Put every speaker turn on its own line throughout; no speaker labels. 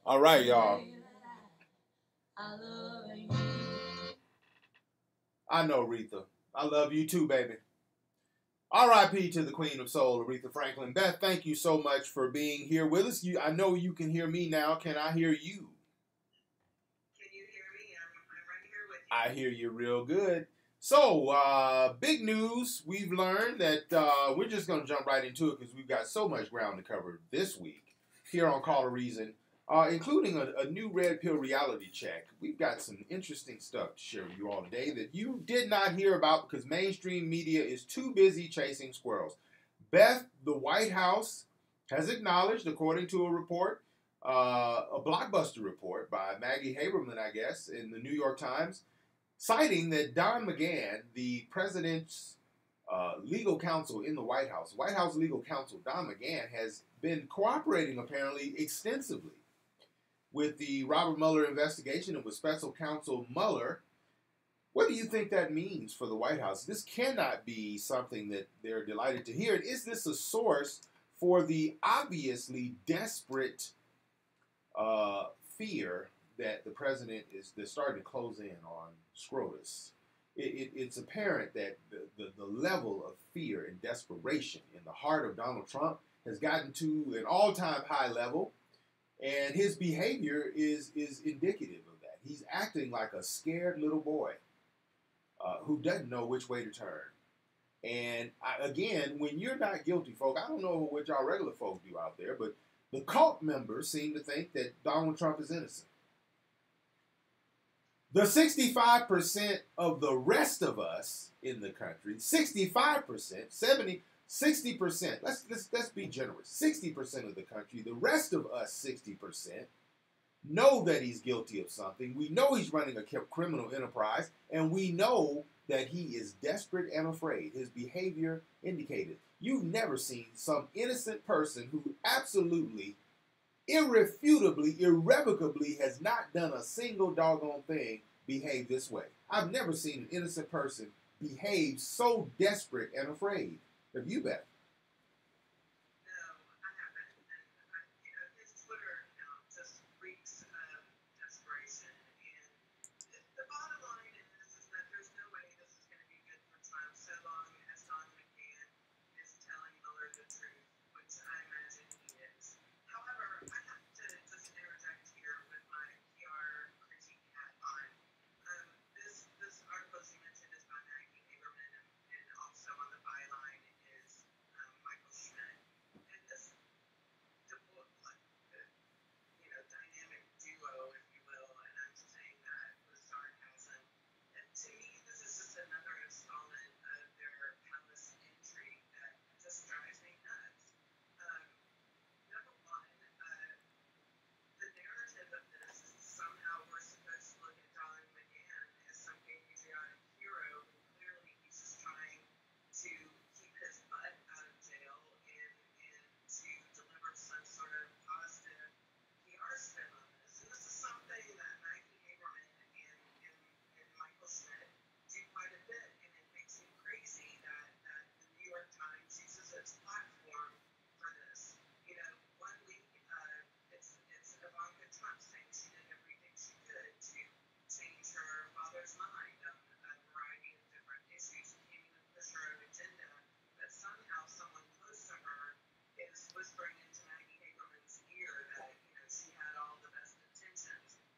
All right, y'all. I know, Aretha. I love you too, baby. R.I.P. to the Queen of Soul, Aretha Franklin. Beth, thank you so much for being here with us. I know you can hear me now. Can I hear you? Can you hear me? I'm right here with you. I hear you real good. So, big news. We've learned that we're just going to jump right into it because we've got so much ground to cover this week here on Call a Reason, including a new Red Pill reality check. We've got some interesting stuff to share with you all today that you did not hear about because mainstream media is too busy chasing squirrels. Beth, the White House has acknowledged, according to a report, a blockbuster report by Maggie Haberman, I guess, in the New York Times, citing that Don McGahn, the president's legal counsel in the White House legal counsel, Don McGahn, has been cooperating apparently extensively with the Robert Mueller investigation and with special counsel Mueller. What do you think that means for the White House? This cannot be something that they're delighted to hear. Is this a source for the obviously desperate fear that the president is starting to close in on SCOTUS? It's apparent that the level of fear and desperation in the heart of Donald Trump has gotten to an all-time high level, and his behavior is indicative of that. He's acting like a scared little boy who doesn't know which way to turn. And again, when you're not guilty, folk, I don't know what y'all regular folk do out there, but the cult members seem to think that Donald Trump is innocent. The 65% of the rest of us in the country, 65%, 70, 60%, let's be generous, 60% of the country, the rest of us 60%, know that he's guilty of something. We know he's running a criminal enterprise, and we know that he is desperate and afraid. His behavior indicated. You've never seen some innocent person who absolutely, irrefutably, irrevocably has not done a single doggone thing behave this way. I've never seen an innocent person behave so desperate and afraid. Have you, Beth?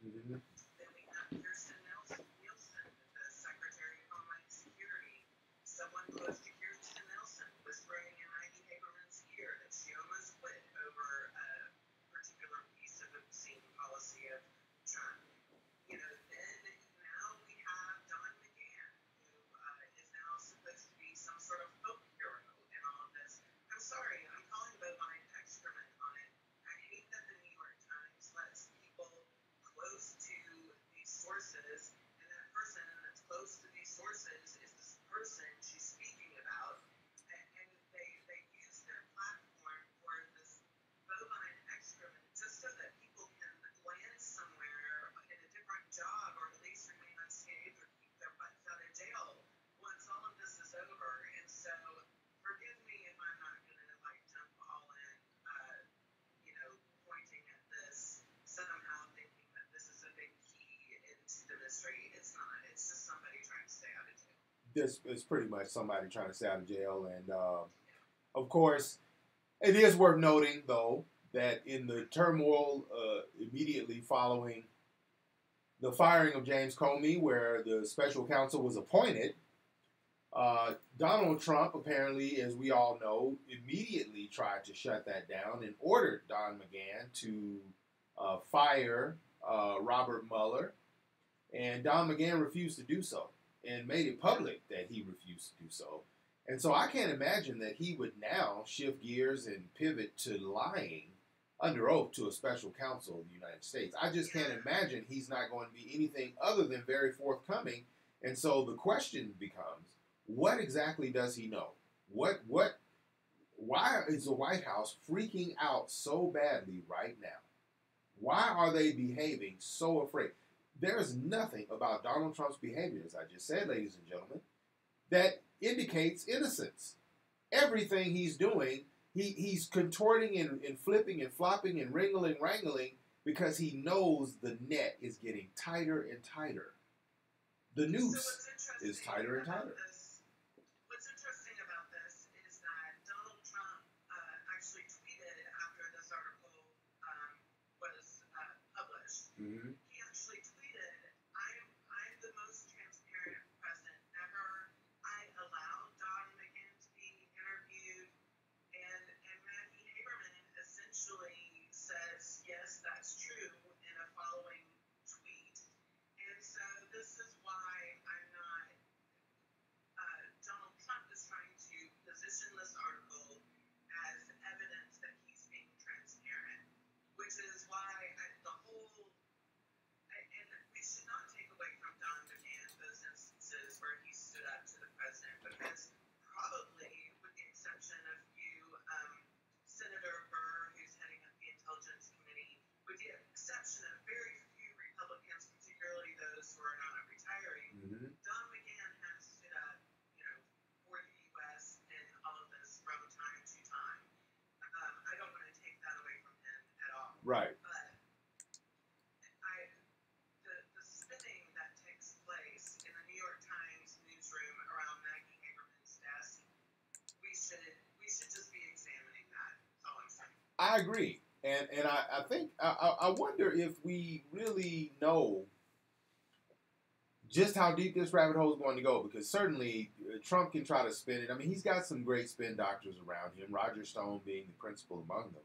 Mm-hmm. Then we have Kirsten Nielsen, the Secretary of Homeland Security. Someone close to Kirsten Nielsen whispering in Maggie Haberman's ear that she almost quit over a particular piece of obscene policy of Trump. Then now we have Don McGahn, who is now supposed to be some sort of hope hero in all of this. I'm sorry, I'm calling bovine excrement on it. I hate that the New York Times lets people close to these sources, and that person that's close to these sources is this person she's speaking about, and they use their platform for this bovine excrement just so that people can land somewhere in a different job or at least remain unscathed or keep their butts out of jail once all of this is over. And so forgive me if I'm not going to jump all in, pointing at this somehow
history. It's not. It's just somebody trying to stay out of jail.
This is pretty much somebody trying to stay out of jail. And, of course, it is worth noting, though, that in the turmoil immediately following the firing of James Comey, where the special counsel was appointed, Donald Trump, apparently, as we all know, immediately tried to shut that down and ordered Don McGahn to fire Robert Mueller. And Don McGahn refused to do so and made it public that he refused to do so. And so I can't imagine that he would now shift gears and pivot to lying under oath to a special counsel of the United States. I just can't imagine he's not going to be anything other than very forthcoming. And so the question becomes, what exactly does he know? Why is the White House freaking out so badly right now? Why are they behaving so afraid? There is nothing about Donald Trump's behavior, as I just said, ladies and gentlemen, that indicates innocence. Everything he's doing, he's contorting and flipping and flopping and wrangling because he knows the net is getting tighter and tighter. The noose is tighter and tighter.
What's interesting about this is that Donald Trump actually tweeted after this article was published.
Mm-hmm.
He actually tweeted, I'm the most transparent president ever. I allowed Don McGahn to be interviewed. And Maggie Haberman essentially says, yes, that's true in a following tweet. And so this is why I'm not, Donald Trump is trying to position this article as evidence that he's being transparent, which is why the whole, and we should not take away from Don McGahn those instances where he stood up to the president, because probably, with the exception of you, Senator Burr, who's heading up the Intelligence Committee, with the exception of very few Republicans, particularly those who are not retiring,
Mm-hmm.
Don McGahn has stood up, for the U.S. in all of this from time to time. I don't want to take that away from him at all.
Right.
But the spinning that takes place in the New York Times newsroom around Maggie Haberman's desk, we should just be examining that. That's all I'm saying.
I agree. And I think, I wonder if we really know just how deep this rabbit hole is going to go, because certainly Trump can try to spin it. I mean, he's got some great spin doctors around him, Roger Stone being the principal among them.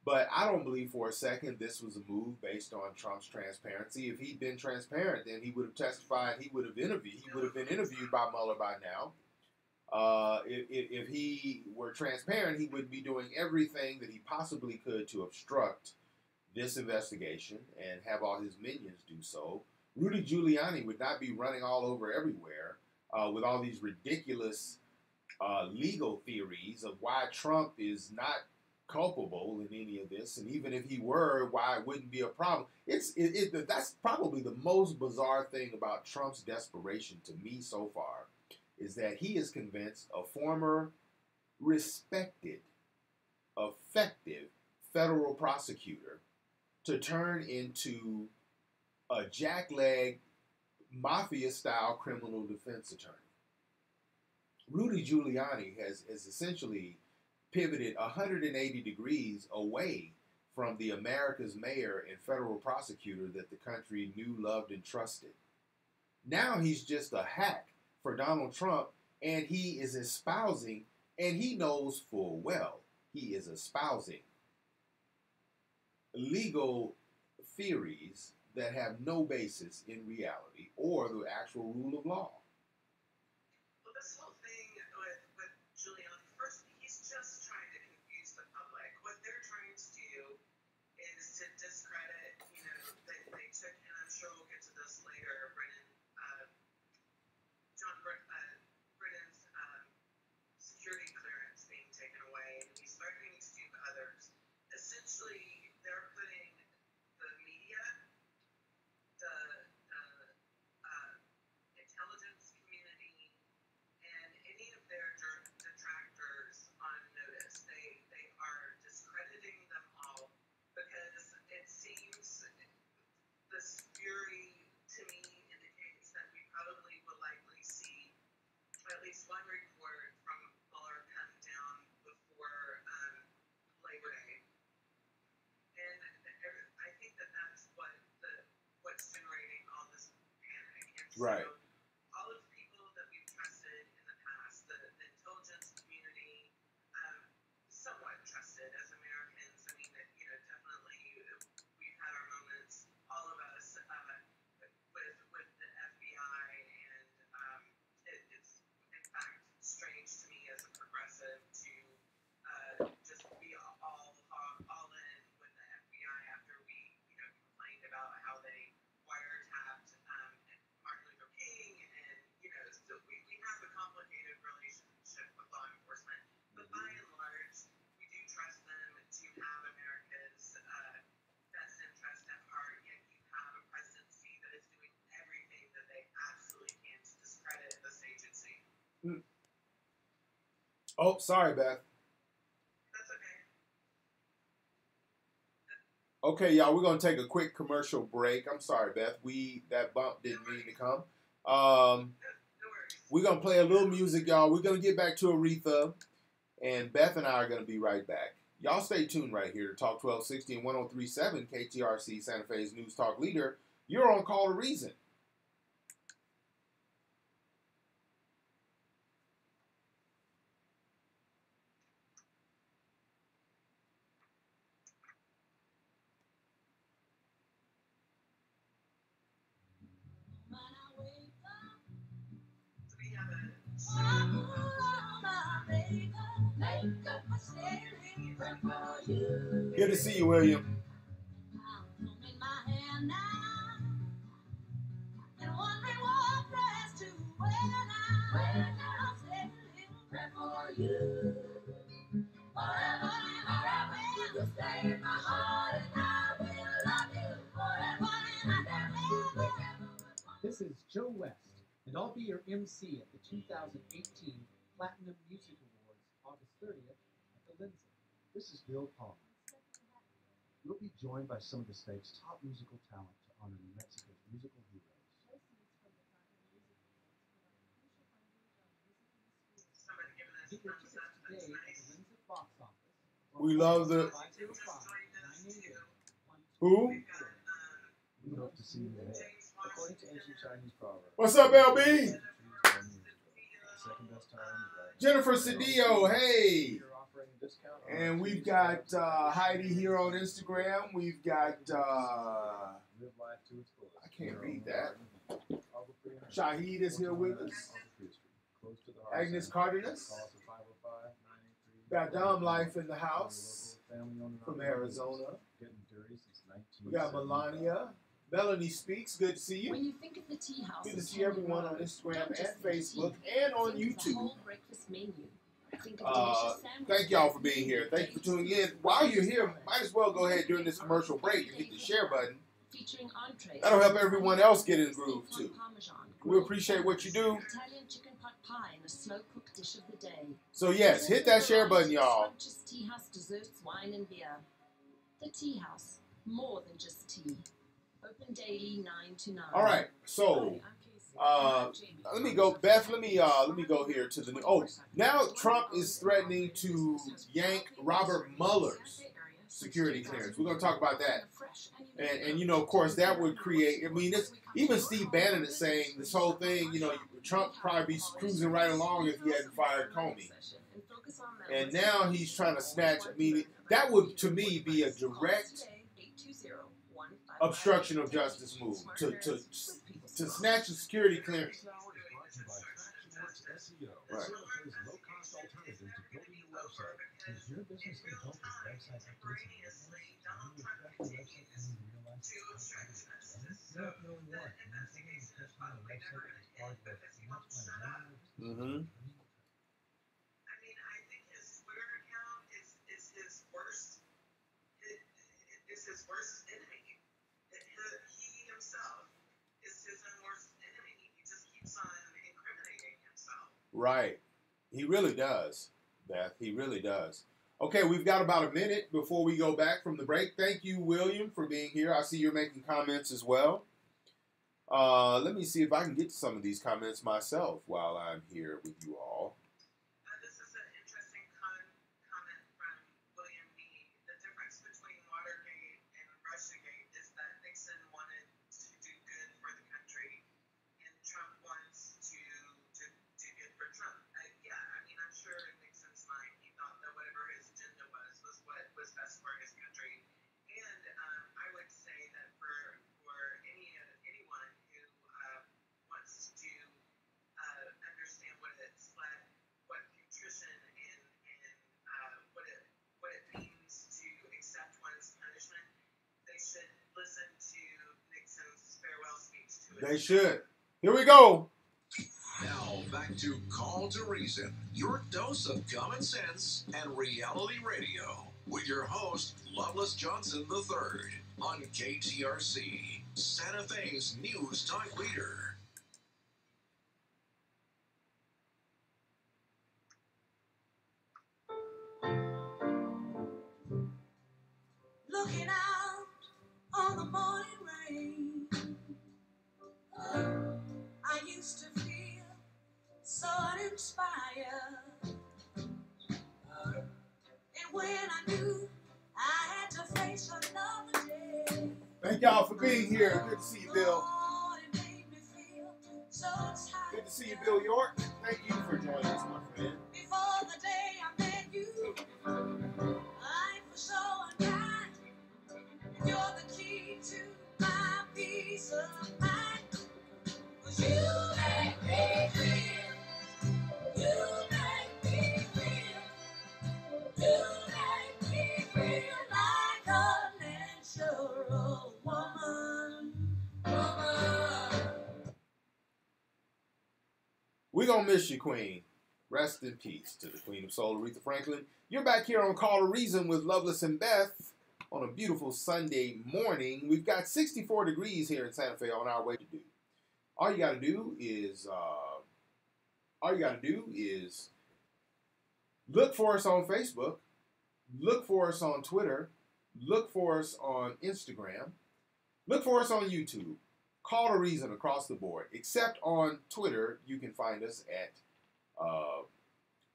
But I don't believe for a second this was a move based on Trump's transparency. If he'd been transparent, then he would have testified, he would have been interviewed by Mueller by now. If he were transparent, he would be doing everything that he possibly could to obstruct this investigation and have all his minions do so. Rudy Giuliani would not be running all over everywhere with all these ridiculous legal theories of why Trump is not culpable in any of this, and even if he were, why it wouldn't be a problem. That's probably the most bizarre thing about Trump's desperation to me so far, is that he is convinced a former respected, effective federal prosecutor to turn into a jackleg, mafia-style criminal defense attorney. Rudy Giuliani has essentially pivoted 180 degrees away from the America's mayor and federal prosecutor that the country knew, loved, and trusted. Now he's just a hack for Donald Trump, and he is espousing, and he knows full well, he is espousing legal theories that have no basis in reality or the actual rule of law.
Well, this whole thing with Giuliani, first, he's just trying to confuse the public. What they're trying to do is to discredit, they took, and I'm sure we'll get to this later, Brennan's security clearance being taken away, and he's threatening to do others. Essentially, they're putting the media, the intelligence community, and any of their detractors on notice. They are discrediting them all because it seems this fury to me in one report from Mueller come down before Labor Day, and I think that that's what's generating all this panic. And so
Right.
all of the people that we've trusted in the past, the intelligence community, somewhat trusted as Americans. I mean, definitely we've had our moments, all of us, with the FBI, and it's in fact strange to me as a progressive to just be all in with the FBI after we complained about how they wiretapped Martin Luther King, and so we have a complicated relationship with law enforcement, but by and large we do trust them to have America's best interest at heart, yet you have a presidency that is doing everything that they absolutely can to discredit this agency.
Oh, sorry, Beth.
That's okay.
Okay, y'all, we're gonna take a quick commercial break. I'm sorry, Beth. That bump didn't mean to come.
No worries.
We're gonna play a little music, y'all. We're gonna get back to Aretha, and Beth and I are gonna be right back. Y'all stay tuned right here to Talk 1260 and 103.7 KTRC Santa Fe's News Talk Leader. You're on Call to Reason.
We have a
Good to see you, William.
This is Joe West, and I'll be your MC at the 2018 Platinum Music Awards, August 30th at the Lindsay.
This is Bill Palmer. You'll be joined by some of the state's top musical talent to honor New Mexico's musical heroes.
somebody giving us
Get your
thumbs
tickets
up. That's
today at
nice.
the Lindsay box office.
We love the
505-988-1222.
who?
We've got
We hope to see you there.
James
According to
Washington,
ancient Chinese proverbs,
What's up, LB?
the second best time is right.
Jennifer Cedillo, hey.
You're offering a discount on
And
our
we've
Tuesday
got
episodes.
Heidi here on Instagram. We've got
Live life to its fullest.
I can't
Your
read
own
that.
garden. Alba 300.
Shahid is here with us.
Alba Free Street, close to the heart
Agnes
center.
Cardenas.
Call us at 505-983.
Got Dom Life in the house
Your local family-owned and
from
operated
Arizona.
business. Getting dirty since
We got
1975.
Melania. Melanie Speaks. Good to see
When
you.
you think of the tea house,
Good to
in
see everyone on
Canyon Road,
Instagram
don't
and
just think
Facebook
tea.
and on
Think of the
YouTube.
whole breakfast menu. Think of
Uh,
delicious sandwiches.
Thank y'all for being here. Thank you for tuning in. While you're here, might as well go ahead during this commercial break and hit the share button.
Featuring entrees.
That'll help everyone else get in the groove,
Steak on
too.
Parmesan,
We
grilled
appreciate what you do.
Italian chicken pot pie and a slow cooked dish of the day.
So yes, hit that share button, y'all.
Scrumptious tea house desserts, wine and beer. The Tea House, more than just tea. Open daily 9 to 9.
All right, so let me go, Beth. Let me go here to the new. Oh, now Trump is threatening to yank Robert Mueller's security clearance. We're gonna talk about that, and you know, of course, that would create. I mean, even Steve Bannon is saying this whole thing. You know, Trump probably be cruising right along if he hadn't fired Comey, and now he's trying to snatch. I mean, that would to me be a direct obstruction of justice move to snatch the security clearance. Right.
Low-cost alternative to building your website. Is your business can help with website updates and maintenance?
Donald
When you
Trump
affect the website
continues
and you realize
to
it's
obstruct
not
justice.
you
So
don't know
the
what.
investigation is probably never going to end because he won't shut up.
Mm-hmm.
I mean, I think his Twitter account is his worst. Is his worst enemy. He himself is his own worst enemy. He just keeps on incriminating himself.
Right. He really does, Beth. He really does. Okay, we've got about a minute before we go back from the break. Thank you, William, for being here. I see you're making comments as well. Let me see if I can get to some of these comments myself while I'm here with you all.
This is an interesting comment from William B. The difference between Watergate and Russiagate is that Nixon wanted to do good for the country, and Trump wants to do good for Trump. Yeah, I mean, I'm sure in Nixon's mind he thought that whatever his agenda was what was best for his country. And I would say that for anyone who wants to understand what it's like, what contrition and what it means to accept one's punishment, they should listen to Nixon's farewell speech to his.
They should. Here we go.
Now back to Call to Reason, your dose of common sense and reality radio, with your host Loveless Johnson III on KTRC, Santa Fe's news talk leader.
Looking out on the morning rain, I used to feel so uninspired. And when I knew I had to face another day,
Thank y'all for being here. Good to see you, Bill.
Lord, it made me feel so tired.
Good to see you, Bill York. Thank you for joining us, my friend.
Before the day I met you, life was so unkind. You're the key to my peace of mind. 'Cause you make me feel, you make me feel, you make me feel like a natural woman.
We're going to miss you, Queen. Rest in peace to the Queen of Soul, Aretha Franklin. You're back here on Call to Reason with Loveless and Beth on a beautiful Sunday morning. We've got 64 degrees here in Santa Fe on our way to do. All you got to do is look for us on Facebook, look for us on Twitter, look for us on Instagram, look for us on YouTube. Call to Reason across the board. Except on Twitter, you can find us at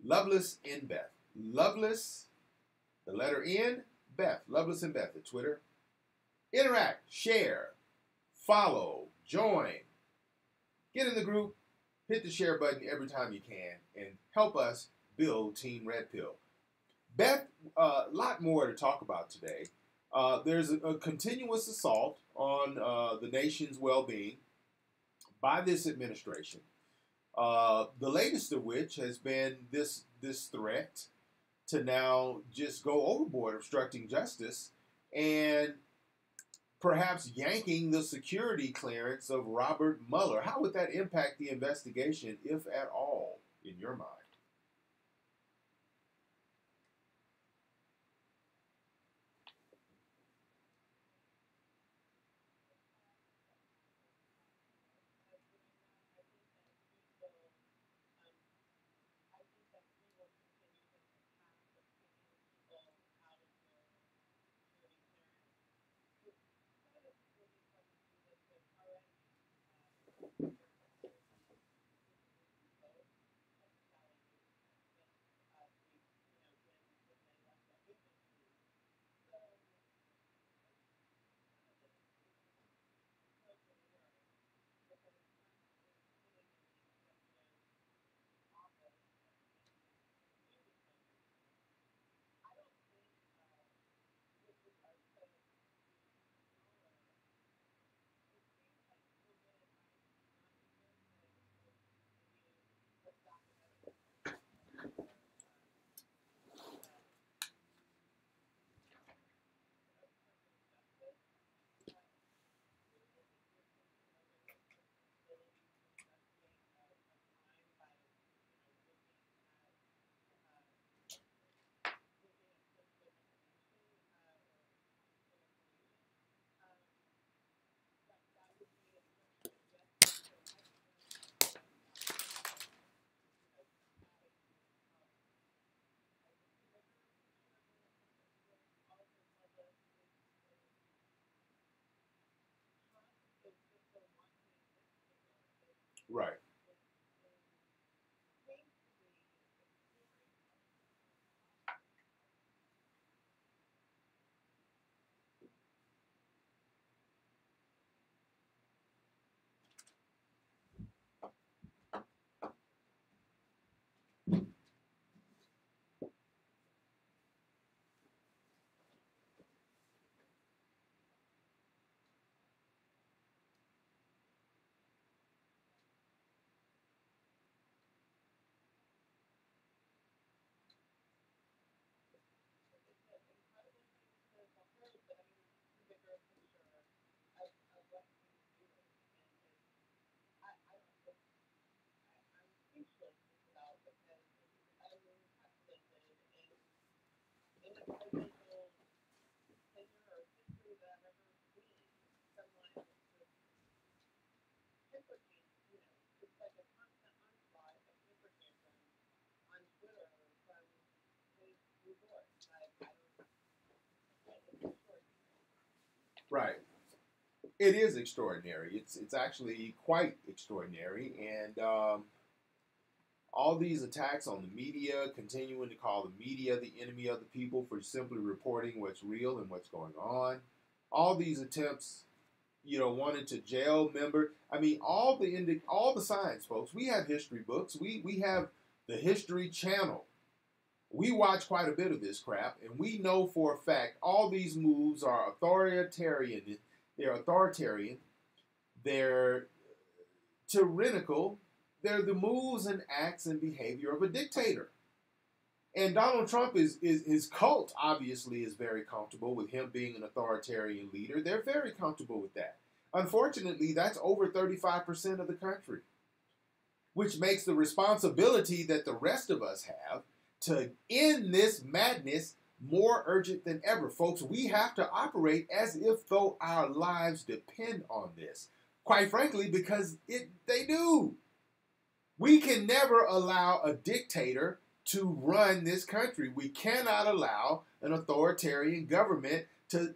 Loveless in Beth. Loveless, the letter N, Beth. Loveless and Beth at Twitter. Interact, share, follow, join. Get in the group. Hit the share button every time you can and help us build Team Red Pill. Beth, a lot more to talk about today. There's a continuous assault on the nation's well-being by this administration. The latest of which has been this threat to now just go overboard, obstructing justice, and perhaps yanking the security clearance of Robert Mueller. How would that impact the investigation, if at all, in your mind? Right. Right. It is extraordinary. It's actually quite extraordinary, and all these attacks on the media, continuing to call the media the enemy of the people for simply reporting what's real and what's going on. All these attempts, wanted to jail member. I mean, all the signs, folks. We have history books. We have the History Channel. We watch quite a bit of this crap, and we know for a fact all these moves are authoritarian. They're authoritarian. They're tyrannical. They're the moves and acts and behavior of a dictator. And Donald Trump his cult obviously is very comfortable with him being an authoritarian leader. They're very comfortable with that. Unfortunately, that's over 35% of the country, which makes the responsibility that the rest of us have to end this madness more urgent than ever. Folks, we have to operate as if though our lives depend on this. Quite frankly, because they do. We can never allow a dictator to run this country. We cannot allow an authoritarian government to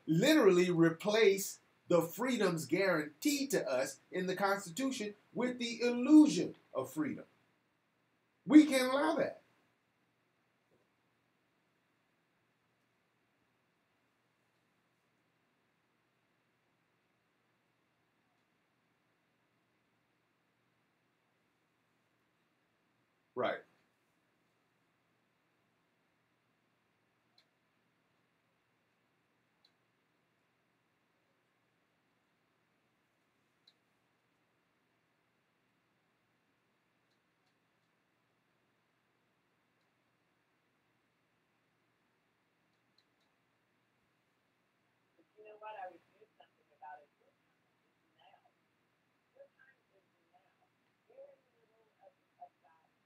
literally replace the freedoms guaranteed to us in the Constitution with the illusion of freedom. We can't allow that. Right.
You know what? I was doing something about it. Your time is now. Your time is now. We're in the middle of that now. And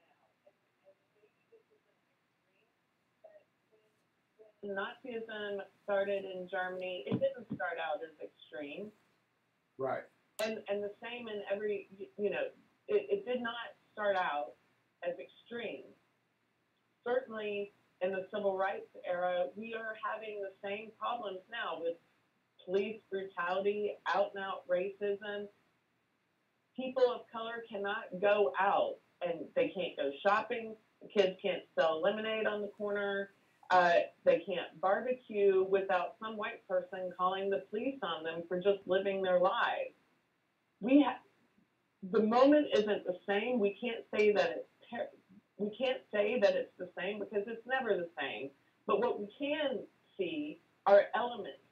maybe this is an extreme, but when Nazism started in Germany, it didn't start out as extreme.
Right.
And the same in every, it did not start out as extreme. Certainly in the civil rights era, we are having the same problems now with police brutality, out and out racism. People of color cannot go out and they can't go shopping. The kids can't sell lemonade on the corner. They can't barbecue without some white person calling the police on them for just living their lives. The moment isn't the same. We can't say that it's the same because it's never the same. But what we can see are elements.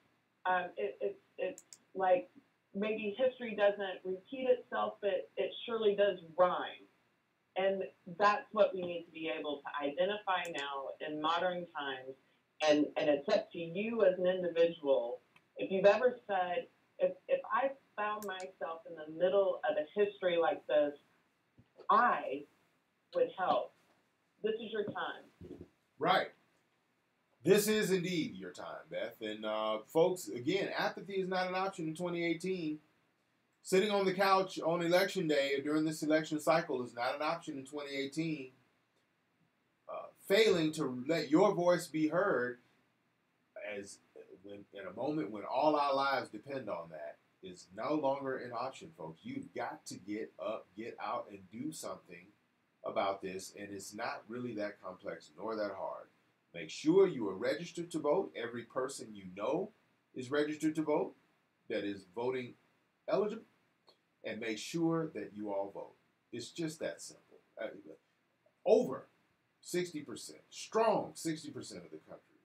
It's like maybe history doesn't repeat itself, but it surely does rhyme. And that's what we need to be able to identify now in modern times. And it's up to you as an individual. If you've ever said, if I found myself in the middle of a history like this, I would help. This is your time.
Right. This is indeed your time, Beth. And folks, again, apathy is not an option in 2018. Sitting on the couch on election day or during this election cycle is not an option in 2018. Failing to let your voice be heard in a moment when all our lives depend on that is no longer an option, folks. You've got to get up, get out, and do something about this, and it's not really that complex nor that hard. Make sure you are registered to vote. Every person you know is registered to vote that is voting eligible, and make sure that you all vote. It's just that simple. Over 60%, strong 60% of the country.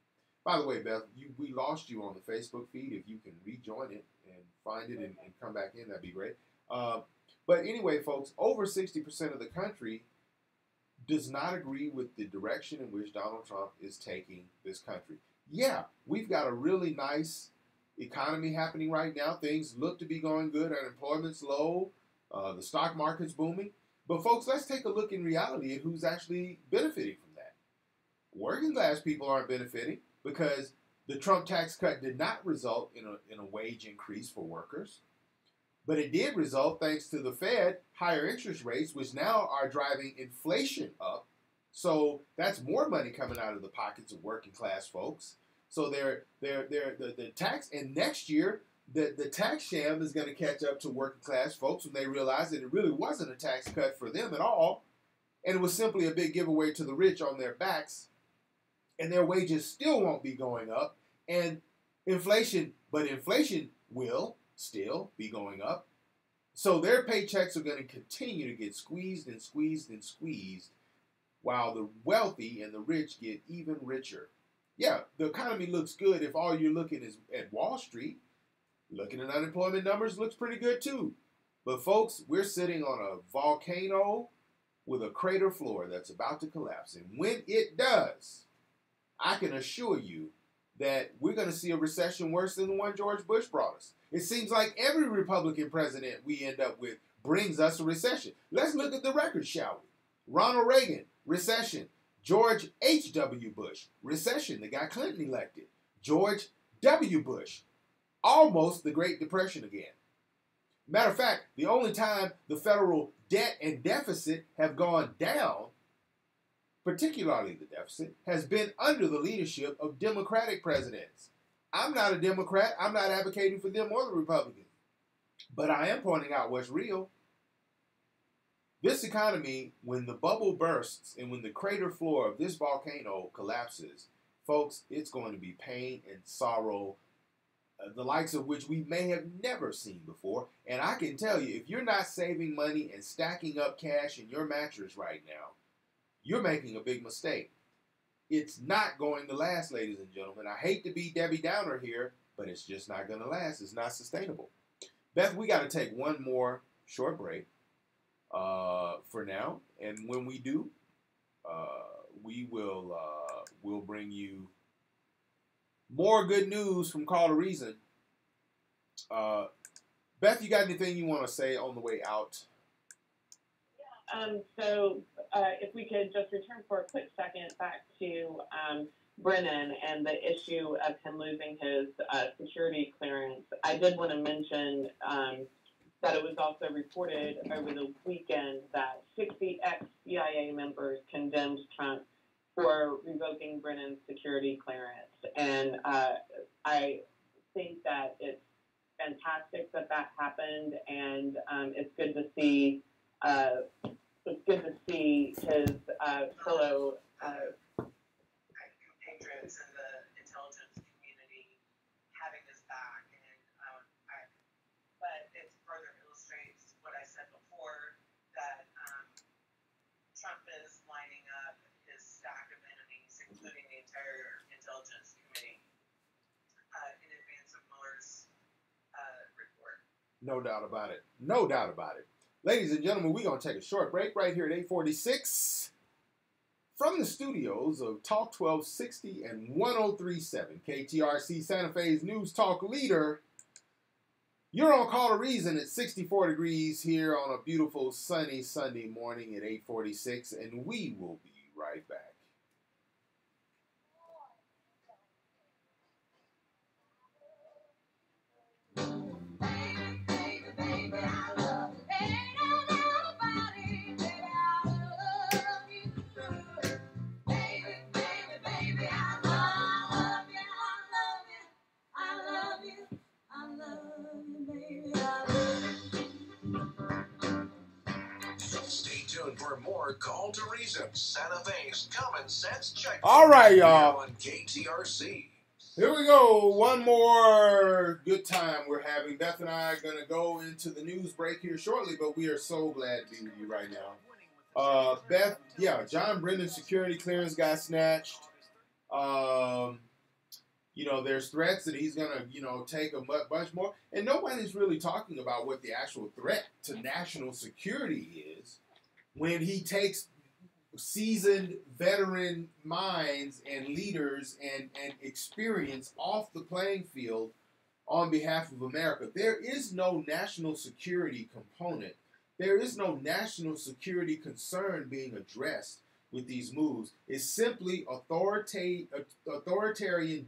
By the way, Beth, we lost you on the Facebook feed. If you can rejoin it and find it and come back in, that'd be great. But anyway, folks, over 60% of the country does not agree with the direction in which Donald Trump is taking this country. Yeah, we've got a really nice economy happening right now. Things look to be going good. Unemployment's low. The stock market's booming. But folks, let's take a look in reality at who's actually benefiting from that. Working class people aren't benefiting because the Trump tax cut did not result in a wage increase for workers. But it did result, thanks to the Fed, higher interest rates, which now are driving inflation up. So that's more money coming out of the pockets of working class folks. So the tax, and next year, the tax sham is going to catch up to working class folks when they realize that it really wasn't a tax cut for them at all. And it was simply a big giveaway to the rich on their backs. And their wages still won't be going up. And inflation will still be going up. So their paychecks are going to continue to get squeezed and squeezed and squeezed while the wealthy and the rich get even richer. Yeah, the economy looks good if all you're looking is at Wall Street. Looking at unemployment numbers looks pretty good too. But folks, we're sitting on a volcano with a crater floor that's about to collapse. And when it does, I can assure you that we're going to see a recession worse than the one George Bush brought us. It seems like every Republican president we end up with brings us a recession. Let's look at the record, shall we? Ronald Reagan, recession. George H.W. Bush, recession. They got Clinton elected. George W. Bush, almost the Great Depression again. Matter of fact, the only time the federal debt and deficit have gone down, particularly the deficit, has been under the leadership of Democratic presidents. I'm not a Democrat. I'm not advocating for them or the Republicans. But I am pointing out what's real. This economy, when the bubble bursts and when the crater floor of this volcano collapses, folks, it's going to be pain and sorrow, the likes of which we may have never seen before. And I can tell you, if you're not saving money and stacking up cash in your mattress right now, you're making a big mistake. It's not going to last, ladies and gentlemen. I hate to be Debbie Downer here, but it's just not going to last. It's not sustainable. Beth, we got to take one more short break for now. And when we do, we'll bring you more good news from Call to Reason. Beth, you got anything you want to say on the way out?
So if we could just return for a quick second back to Brennan and the issue of him losing his security clearance. I did want to mention that it was also reported over the weekend that 60 ex-CIA members condemned Trump for revoking Brennan's security clearance. And I think that it's fantastic that that happened, and it's good to see his fellow
compatriots in the intelligence community having his back, and but it further illustrates what I said before, that Trump is lining up his stack of enemies, including the entire intelligence committee, in advance of Mueller's report.
No doubt about it. No doubt about it. Ladies and gentlemen, we're going to take a short break right here at 846 from the studios of Talk 1260 and 1037, KTRC Santa Fe's News Talk leader. You're on Call to Reason at 64 degrees here on a beautiful sunny Sunday morning at 846, and we will be right back.
I love you, baby.
tuned for more Call to Reason, Santa Fe's Common Sense Check.
All right, y'all.
On KTRC.
Here we go. One more good time we're having. Beth and I are going to go into the news break here shortly, but we are so glad to be with you right now. Beth, yeah, John Brennan's security clearance got snatched. You know, there's threats that he's going to, you know, take a bunch more. And nobody's really talking about what the actual threat to national security is when he takes seasoned veteran minds and leaders and experience off the playing field on behalf of America. There is no national security component. There is no national security concern being addressed with these moves. It's simply authoritarian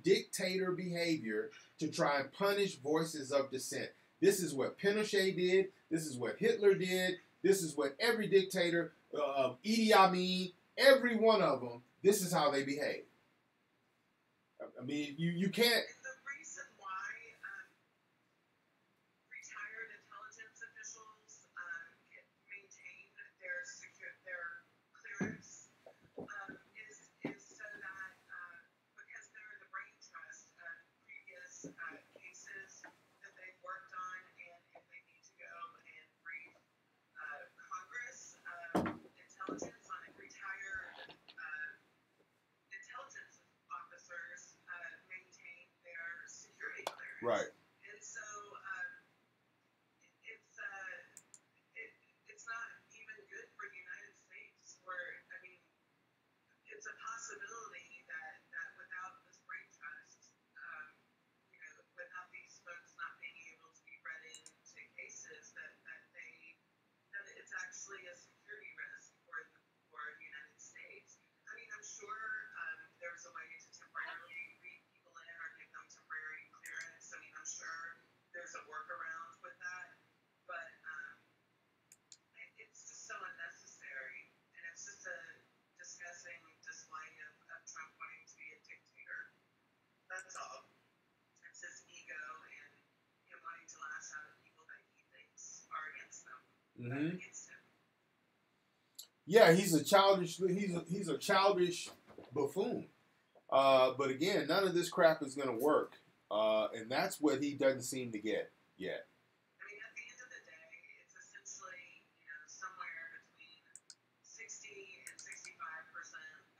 dictator behavior to try and punish voices of dissent. This is what Pinochet did. This is what Hitler did. This is what every dictator, Idi Amin, every one of them, this is how they behave. I mean, you can't...
The reason why retired intelligence officials maintain their clearance is so that because they're the brain trust of previous cases that they've worked on, and if they need to go and brief Congress, intelligence on retired intelligence officers maintain their security clearance.
Right.
And so it's not even good for the United States. Where I mean, it's a possibility that without this brain trust, you know, without these folks not being able to be read into cases, that it's actually a security risk for the United States. I mean, I'm sure there's a way to temporarily read people in or give them temporary clearance. I mean, I'm sure there's a workaround with that, but it's just so unnecessary, and it's just a disgusting display of Trump wanting to be a dictator. That's all. It's his ego and him wanting to lash out at people that he thinks are against them. Against him.
Yeah, he's a childish buffoon. But again, none of this crap is going to work, and that's what he doesn't seem to get yet.
I mean, at the end of the day, it's essentially, you know, somewhere between 60 and 65%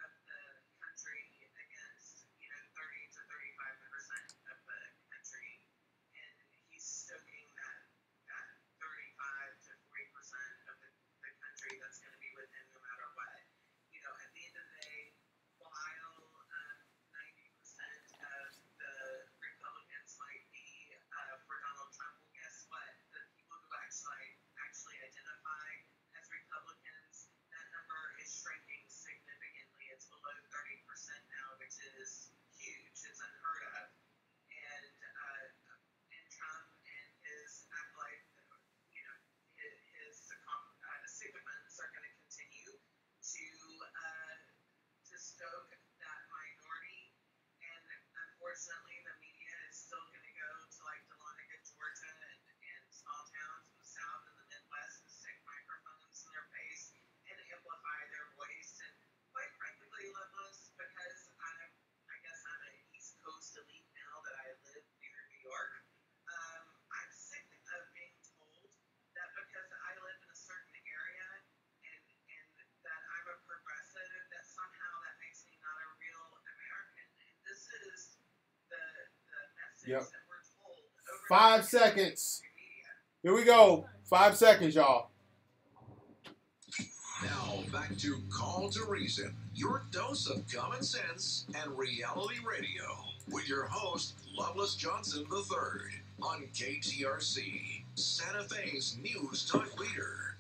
of the country against, you know, 30 to 35% of the country, and he's stoking that 35 to 40% of the country that's going to be with him no matter what. You know, at the end of the day, while 90% of the Republicans might be for Donald Trump, well, guess what? The people who actually identify as Republicans, that number is shrinking significantly. It's below 30% now, which is huge. It's unheard of. And Trump and his acolyte, you know, his sycophants are going to continue to stoke that minority, and unfortunately the media is still going to go to like Dahlonega, Georgia, and small towns in the South and the Midwest and stick microphones in their face and amplify their voice. And quite frankly, Loveless, because I guess I'm an East Coast elite now that I live near New York, I'm sick of being told that because I live in a certain area and that I'm a progressive, that somehow that makes me not a real American. And this is the message that we're told over
5 seconds. Here we go. 5 seconds, y'all.
Now back to Call to Reason, your dose of common sense and reality radio, with your host, Loveless Johnson III, on KTRC, Santa Fe's News Talk Leader.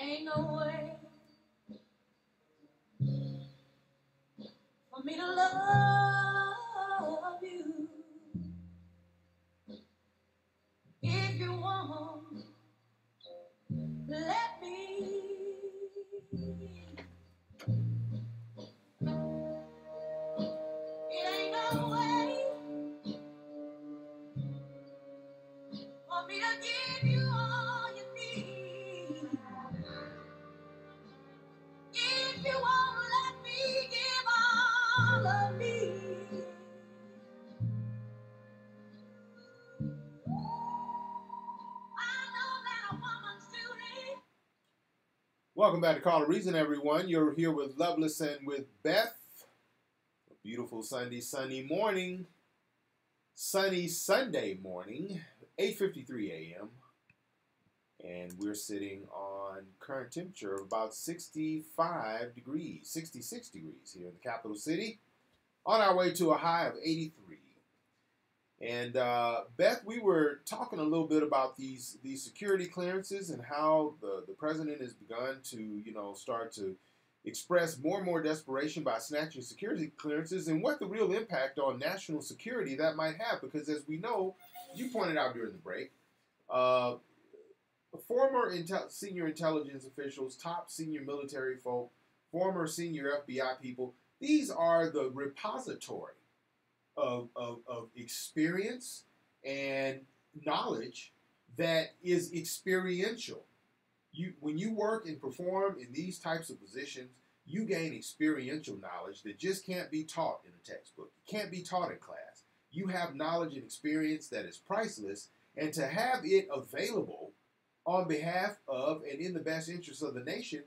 Ain't no way you won't let me give all of me. I know that a woman's duty.
Welcome back to Call to Reason, everyone. You're here with Loveless and with Beth. A beautiful sunny morning. Sunny Sunday morning, 8:53 a.m. And we're sitting on current temperature of about 65 degrees, 66 degrees here in the capital city, on our way to a high of 83. And Beth, we were talking a little bit about these security clearances and how the president has begun to, start to express more and more desperation by snatching security clearances and what the real impact on national security that might have. Because as we know, you pointed out during the break, former senior intelligence officials, top senior military folk, former senior FBI people, these are the repository of experience and knowledge that is experiential. When you work and perform in these types of positions, you gain experiential knowledge that just can't be taught in a textbook. It can't be taught in class. You have knowledge and experience that is priceless, and to have it available on behalf of and in the best interest of the nation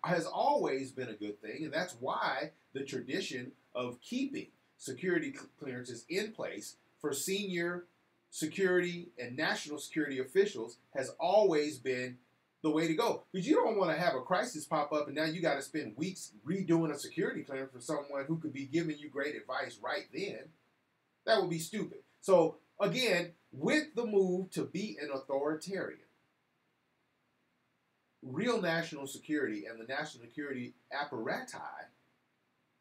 has always been a good thing, and that's why the tradition of keeping security clearances in place for senior security and national security officials has always been the way to go. Because you don't want to have a crisis pop up and now you got to spend weeks redoing a security clearance for someone who could be giving you great advice right then. That would be stupid. So again, with the move to be an authoritarian, real national security and the national security apparatus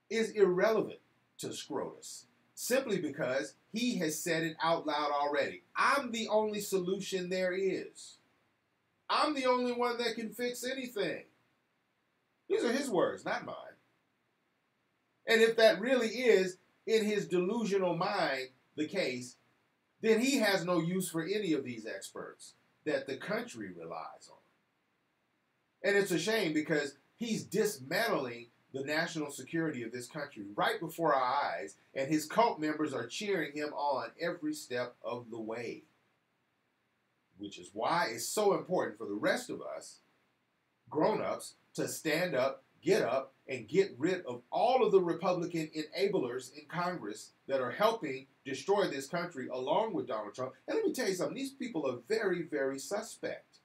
is irrelevant to Scrotus, simply because he has said it out loud already. I'm the only solution there is. I'm the only one that can fix anything. These are his words, not mine. And if that really is, in his delusional mind, the case, then he has no use for any of these experts that the country relies on. And it's a shame because he's dismantling the national security of this country right before our eyes, and his cult members are cheering him on every step of the way. Which is why it's so important for the rest of us, grown-ups, to stand up, and get rid of all of the Republican enablers in Congress that are helping destroy this country along with Donald Trump. And let me tell you something, these people are very, very suspect.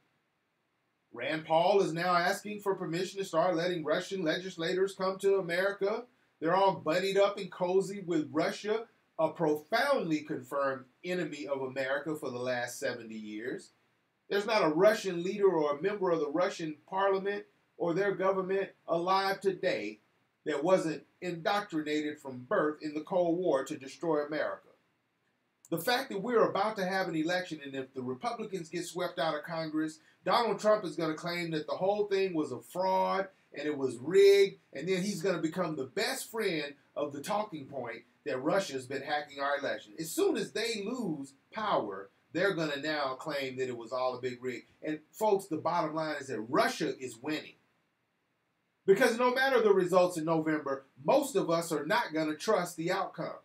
Rand Paul is now asking for permission to start letting Russian legislators come to America. They're all buddied up and cozy with Russia, a profoundly confirmed enemy of America for the last 70 years. There's not a Russian leader or a member of the Russian parliament or their government alive today that wasn't indoctrinated from birth in the Cold War to destroy America. The fact that we're about to have an election, and if the Republicans get swept out of Congress, Donald Trump is going to claim that the whole thing was a fraud and it was rigged, and then he's going to become the best friend of the talking point that Russia's been hacking our election. As soon as they lose power, they're going to now claim that it was all a big rig. And folks, the bottom line is that Russia is winning. Because no matter the results in November, most of us are not going to trust the outcome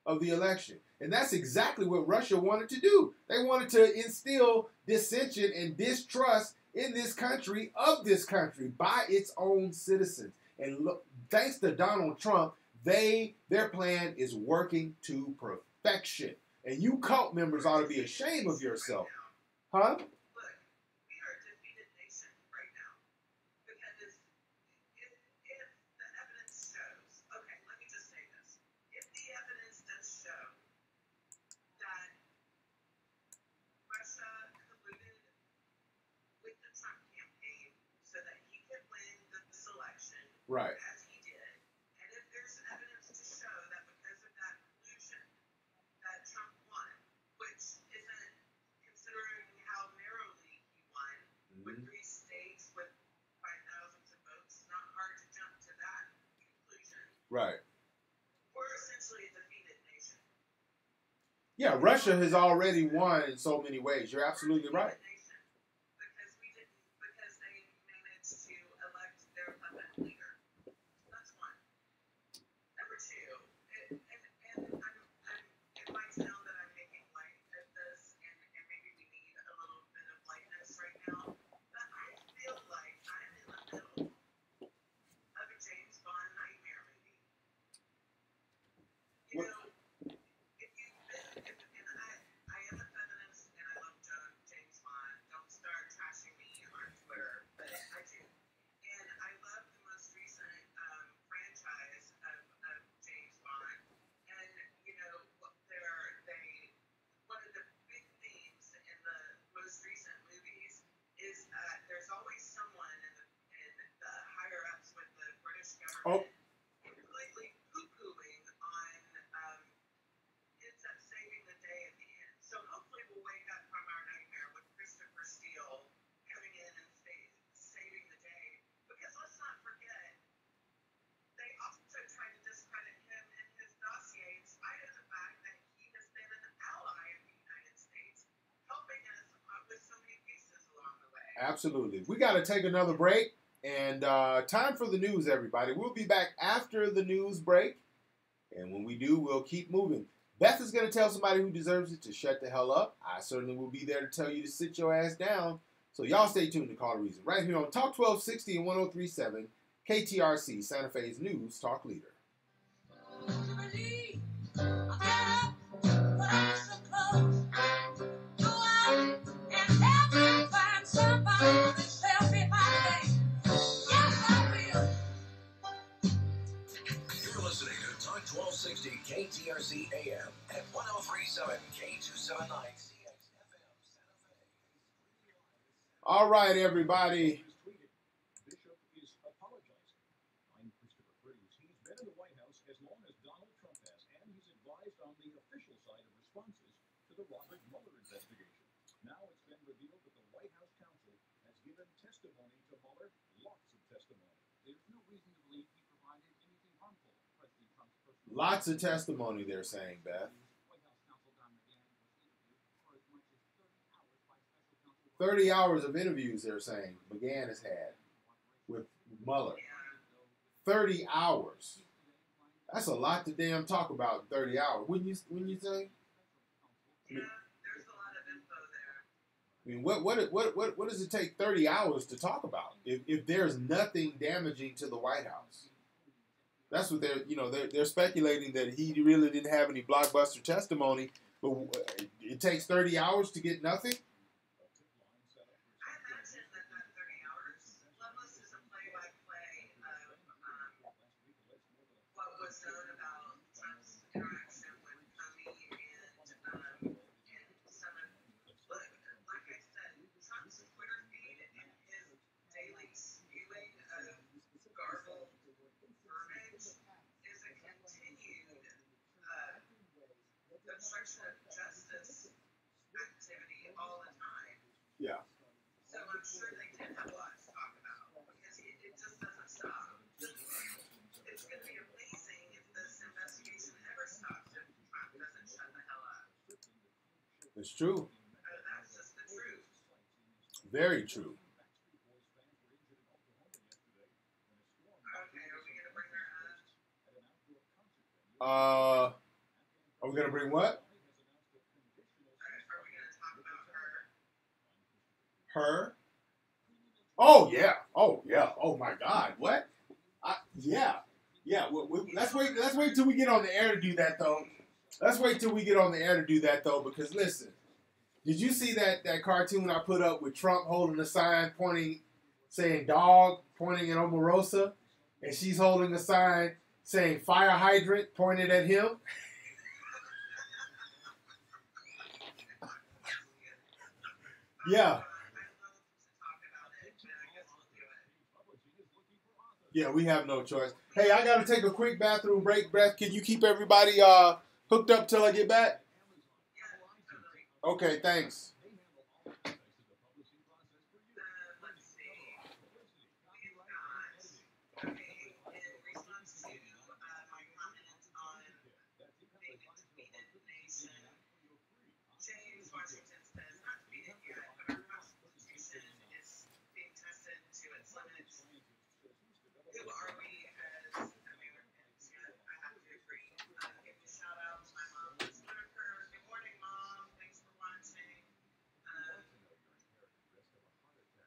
of the election. And that's exactly what Russia wanted to do. They wanted to instill dissension and distrust in this country, of this country, by its own citizens. And look, thanks to Donald Trump, their plan is working to perfection. And you cult members ought to be ashamed of yourself. Huh?
Look, we are a defeated nation right now. Because if the evidence shows, okay, let me just say this. If the evidence does show that Russia colluded with the Trump campaign so that he could win this election,
Right.
as he did, and if there's evidence to show that because of that collusion that Trump won, which isn't, considering how narrowly he won, with 3 states with by thousands of votes, not hard to jump to that conclusion.
Right.
We're essentially a defeated nation.
Yeah, Russia has already won in so many ways. You're absolutely right.
Because they managed to elect their puppet leader.
Absolutely. We got to take another break, and time for the news, everybody. We'll be back after the news break, and when we do, we'll keep moving. Beth is going to tell somebody who deserves it to shut the hell up. I certainly will be there to tell you to sit your ass down. So y'all stay tuned to Call the Reason right here on Talk 1260 and 1037 KTRC, Santa Fe's News Talk Leader.
You're listening to Talk 1260 KTRC AM at 1037 K279 CXFM Santa Fe.
All right, everybody.
Bishop is apologizing. I'm Christopher Cruz. He's been in the White House as long as Donald Trump has, and he's advised on the official side of responses to the Robert Mueller investigation. Now it's been revealed that the White House counsel has given testimony to Mueller, lots of testimony. There's no reason to believe he provided anything harmful to President Trump's personal.
Lots of testimony, they're saying, Beth.
White House counsel Don McGahn was interviewed for as much as 30 hours by special counsel.
30 hours of interviews, they're saying, McGahn has had with Mueller. 30 hours. That's a lot to damn talk about in 30 hours. Wouldn't you say?
Yeah, there's a lot of info there.
I mean, what does it take 30 hours to talk about if there's nothing damaging to the White House? That's what they're speculating, that he really didn't have any blockbuster testimony, but it takes 30 hours to get nothing.
I imagine that 30 hours, Loveless is a play-by-play of what was known about Trump's interaction with Comey and some of, like I said, Trump's Twitter feed and his daily spewing of garbled verbiage is a continued obstruction of justice activity all the time.
Yeah.
So I'm sure they did have a lot to talk about, because it just doesn't stop. It's going to be amazing if this investigation ever stops if Trump doesn't shut the hell up.
It's true.
That's just the truth.
Very true.
Okay, are we going to bring her up?
Are we gonna bring what?
Are we going to talk about her?
Her? Oh yeah. Oh yeah. Oh my God. What? Yeah. Yeah. Let's wait. Let's wait till we get on the air to do that, though. Let's wait till we get on the air to do that, though, because listen, did you see that cartoon I put up with Trump holding a sign pointing, saying "dog," pointing at Omarosa, and she's holding a sign saying "fire hydrant," pointed at him? Yeah. Yeah, we have no choice. Hey, I got to take a quick bathroom break. Beth, can you keep everybody hooked up till I get back? Okay, thanks.
Let's see. We've got, okay, in response to my comment on being a defeated nation, James Washington says, not defeated yet, but our Constitution is being tested to its limits. Who are we as Americans? Yeah, I have to agree. Give a shout out to my mom, Liz Whitaker. Good morning, Mom. Thanks for watching.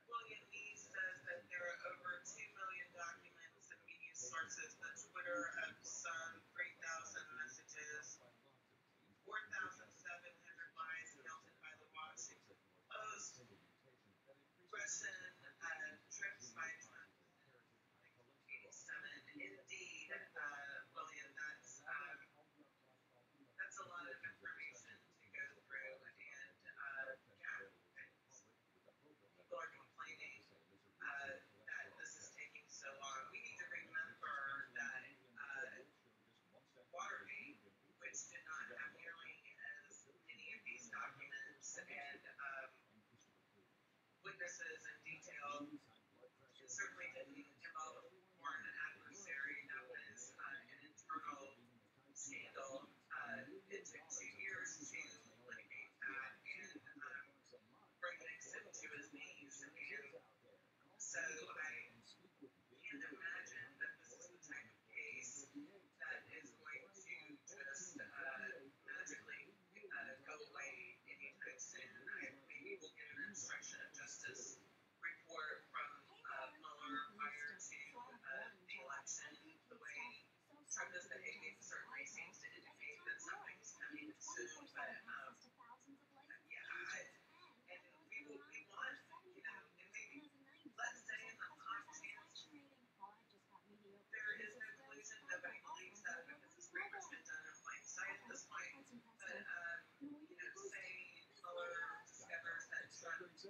William E. says that there are over 2 million documents and media sources, the Twitter of some 3,000 messages, 4,700 lies counted by the Washington Post, Russian trips by Trump. 87. Indeed, William, that's a lot of information to go through, and yeah, people are complaining that this is taking so long. We need to remember that Watergate, which did not have nearly as many of these documents and witnesses in detail, it certainly didn't involve a foreign adversary. That was an internal scandal. It took 2 years to litigate that and bring Nixon to his knees. And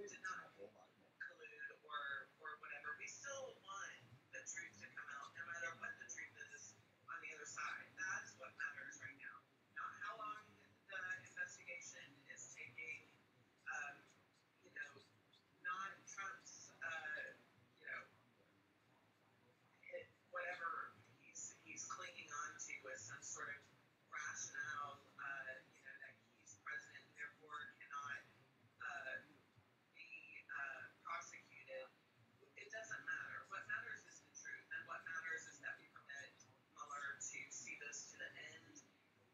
did not collude or whatever. We still want the truth to come out, no matter what the truth is on the other side. That's what matters right now. Not how long the investigation is taking, um, you know, not Trump's, you know, whatever he's clinging on to as some sort of rationale, you know, that he's president, therefore cannot be prosecuted. It doesn't matter. What matters is the truth, and what matters is that we permit Mueller to see this to the end.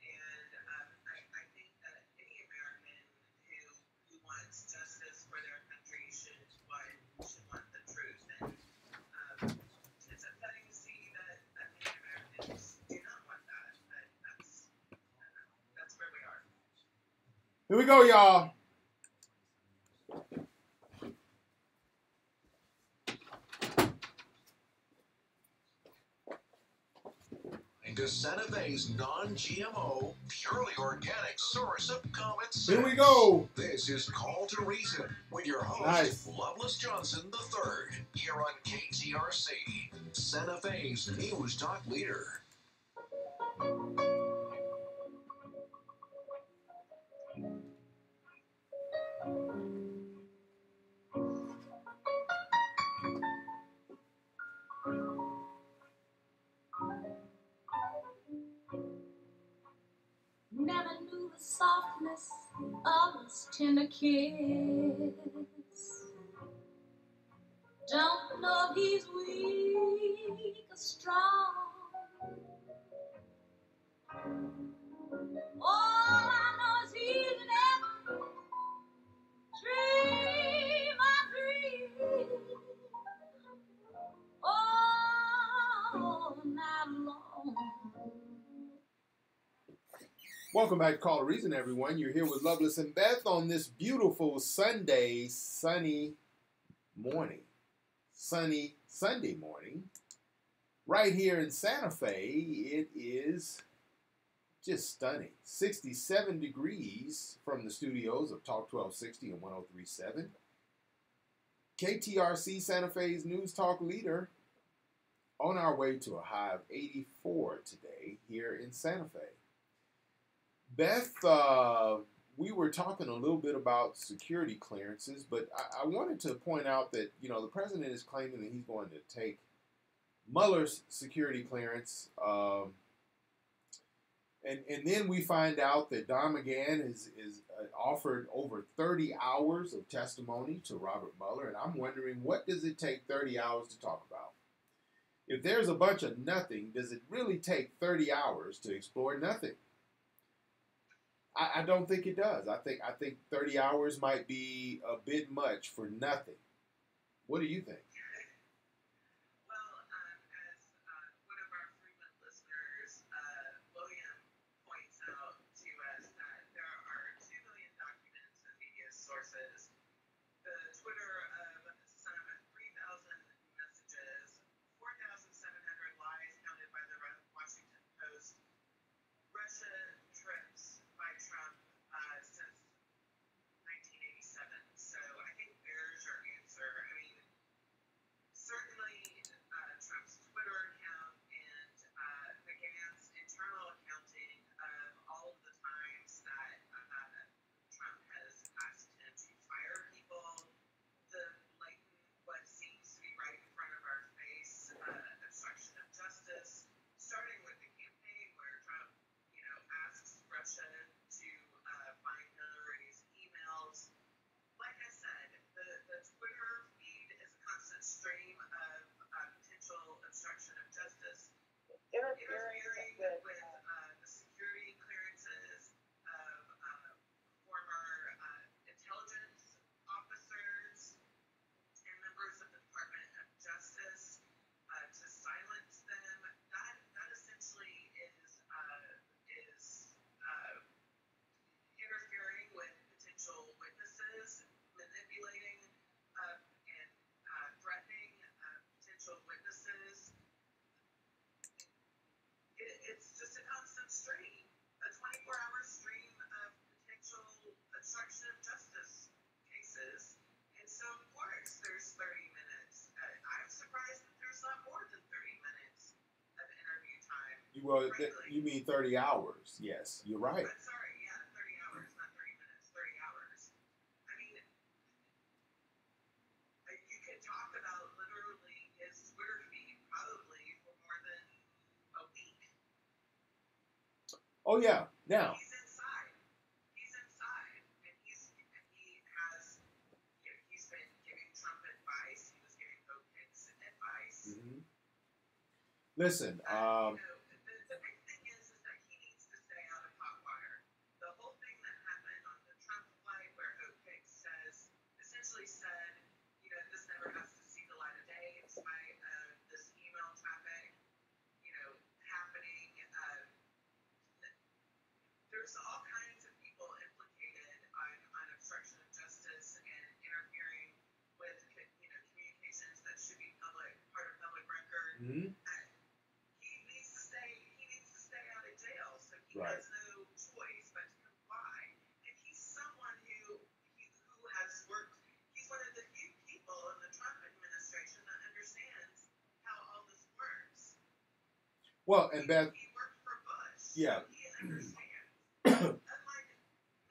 And I think that any American who wants justice for their country should want the truth. And it's upsetting to see that many Americans do not want that. But that's where we are.
Here we go, y'all.
To Santa Fe's non-GMO, purely organic source of common sense.
Here we go.
This is Call to Reason with your host,
Nice.
Loveless Johnson III, here on KTRC, Santa Fe's news talk leader.
Never knew the softness of his tender kiss. Don't know if he's weak or strong. All I know is he's an every dream I dream. All night long.
Welcome back to Call to Reason, everyone. You're here with Loveless and Beth on this beautiful Sunday, sunny morning. Sunny Sunday morning. Right here in Santa Fe, it is just stunning. 67 degrees from the studios of Talk 1260 and 103.7. KTRC, Santa Fe's news talk leader, on our way to a high of 84 today here in Santa Fe. Beth, we were talking a little bit about security clearances, but I wanted to point out that, you know, the president is claiming that he's going to take Mueller's security clearance, and then we find out that Don McGahn is offered over 30 hours of testimony to Robert Mueller, and I'm wondering, what does it take 30 hours to talk about? If there's a bunch of nothing, does it really take 30 hours to explore nothing? I don't think it does. I think 30 hours might be a bit much for nothing. What do you think?
Well, as one of our frequent listeners, William, points out to us that there are 2 million documents and media sources, the Twitter of some 3,000 messages, 4,700 lies counted by the Washington Post, Russia trips by Trump since 1987. So I think there's your answer. I mean,
You mean 30 hours. Yes, you're right.
I'm sorry, yeah, 30 hours, not 30 minutes, 30 hours. I mean, you could talk about literally his Twitter feed probably for more than a week.
Oh, yeah. Now,
He's inside. He's inside. And he has, you know, he's been giving Trump advice. He was giving Hope Hicks advice.
listen,
You know, the big thing is that he needs to stay out of hot wire. The whole thing that happened on the Trump flight where Hope Hicks essentially said, you know, this never has to see the light of day in spite of this email traffic, you know, happening. There's all kinds of people implicated on obstruction of justice and interfering with, you know, communications that should be part of public record. He needs to stay out of jail, so he
Right.
has no choice but to comply. And he's someone who has worked. He's one of the few people in the Trump administration that understands how all this works.
well, and Beth,
He worked for Bush.
Yeah.
So he understands. Unlike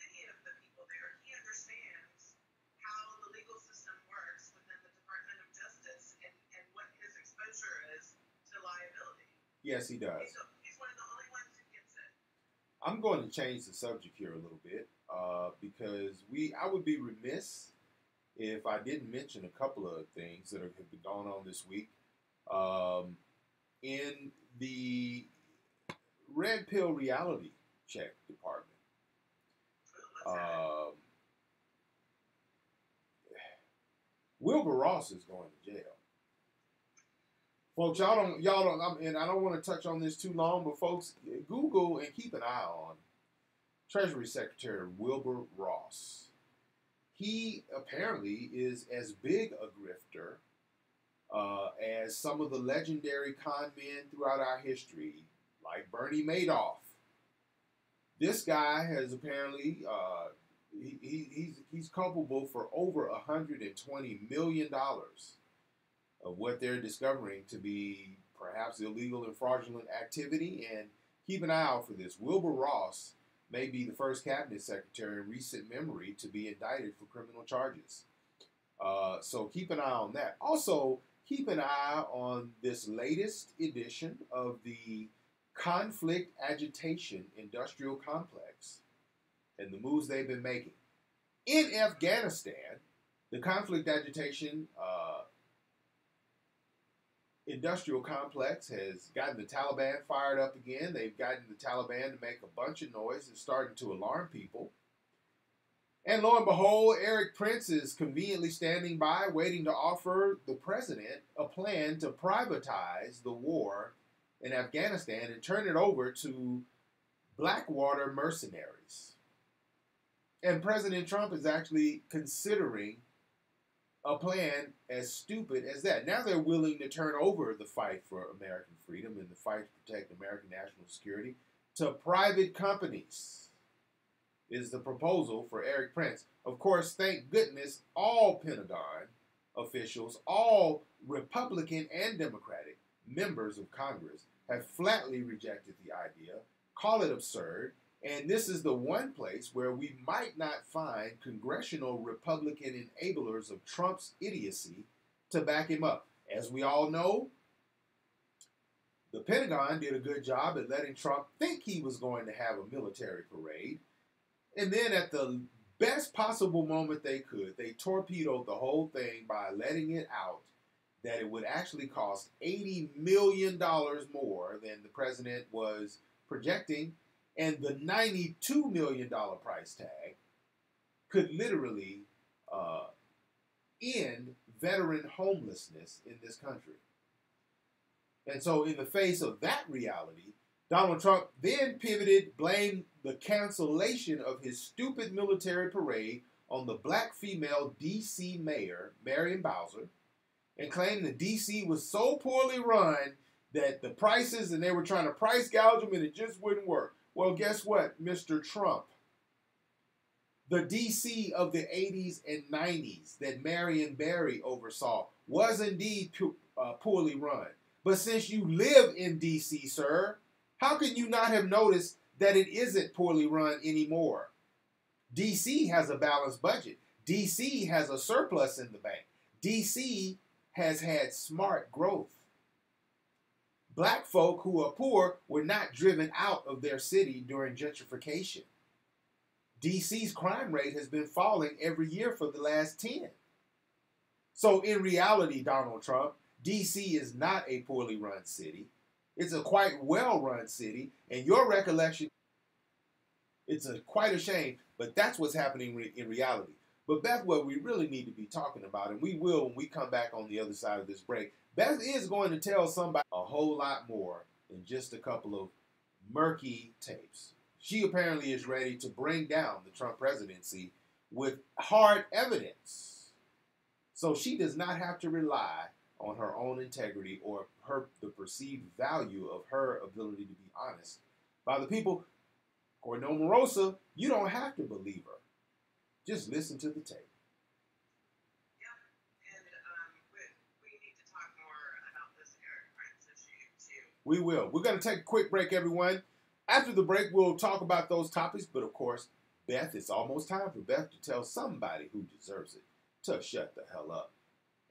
many of the people there, he understands how the legal system works within the Department of Justice and what his exposure is to liability.
yes, he does.
He's one of the only ones who gets it.
I'm going to change the subject here a little bit because I would be remiss if I didn't mention a couple of things that have been going on this week. In the Red Pill Reality Check department, Wilbur Ross is going to jail. Folks, y'all don't, and I don't want to touch on this too long, but folks, Google and keep an eye on Treasury Secretary Wilbur Ross. He apparently is as big a grifter as some of the legendary con men throughout our history, like Bernie Madoff. This guy has apparently, he's culpable for over $120 million of what they're discovering to be perhaps illegal and fraudulent activity. And keep an eye out for this. Wilbur Ross may be the first cabinet secretary in recent memory to be indicted for criminal charges. So keep an eye on that. Also, keep an eye on this latest edition of the Conflict Agitation Industrial Complex and the moves they've been making. In Afghanistan, the Conflict Agitation Industrial Complex has gotten the Taliban fired up again. They've gotten the Taliban to make a bunch of noise. It's starting to alarm people. And lo and behold, Eric Prince is conveniently standing by, waiting to offer the president a plan to privatize the war in Afghanistan and turn it over to Blackwater mercenaries. And President Trump is actually considering a plan as stupid as that. Now they're willing to turn over the fight for American freedom and the fight to protect American national security to private companies, is the proposal for Eric Prince. Of course, thank goodness, all Pentagon officials, all Republican and Democratic members of Congress have flatly rejected the idea, call it absurd, and this is the one place where we might not find congressional Republican enablers of Trump's idiocy to back him up. As we all know, the Pentagon did a good job at letting Trump think he was going to have a military parade, and then at the best possible moment they could, they torpedoed the whole thing by letting it out that it would actually cost $80 million more than the president was projecting, and the $92 million price tag could literally end veteran homelessness in this country. And so in the face of that reality, Donald Trump then pivoted, blamed the cancellation of his stupid military parade on the black female D.C. mayor, Marion Bowser, and claimed the D.C. was so poorly run that the prices, and they were trying to price gouge them and it just wouldn't work. Well, guess what, Mr. Trump? The D.C. of the 80s and 90s that Marion Barry oversaw was indeed poorly run. But since you live in D.C., sir, How can you not have noticed that it isn't poorly run anymore? D.C. has a balanced budget. D.C. has a surplus in the bank. D.C. has had smart growth. Black folk who are poor were not driven out of their city during gentrification. D.C.'s crime rate has been falling every year for the last 10. So in reality, Donald Trump, D.C. is not a poorly run city. It's a quite well-run city, and your recollection, it's quite a shame, but that's what's happening in reality. But Beth, what we really need to be talking about, and we will when we come back on the other side of this break, Beth is going to tell somebody a whole lot more than just a couple of murky tapes. She apparently is ready to bring down the Trump presidency with hard evidence. So she does not have to rely on her own integrity or the perceived value of her ability to be honest. By the people, according to Omarosa, you don't have to believe her. Just listen to the tape.
Yeah, and we need to talk more about this Eric Prince issue too.
We will. We're going to take a quick break, everyone. After the break, we'll talk about those topics. But of course, Beth, it's almost time for Beth to tell somebody who deserves it to shut the hell up.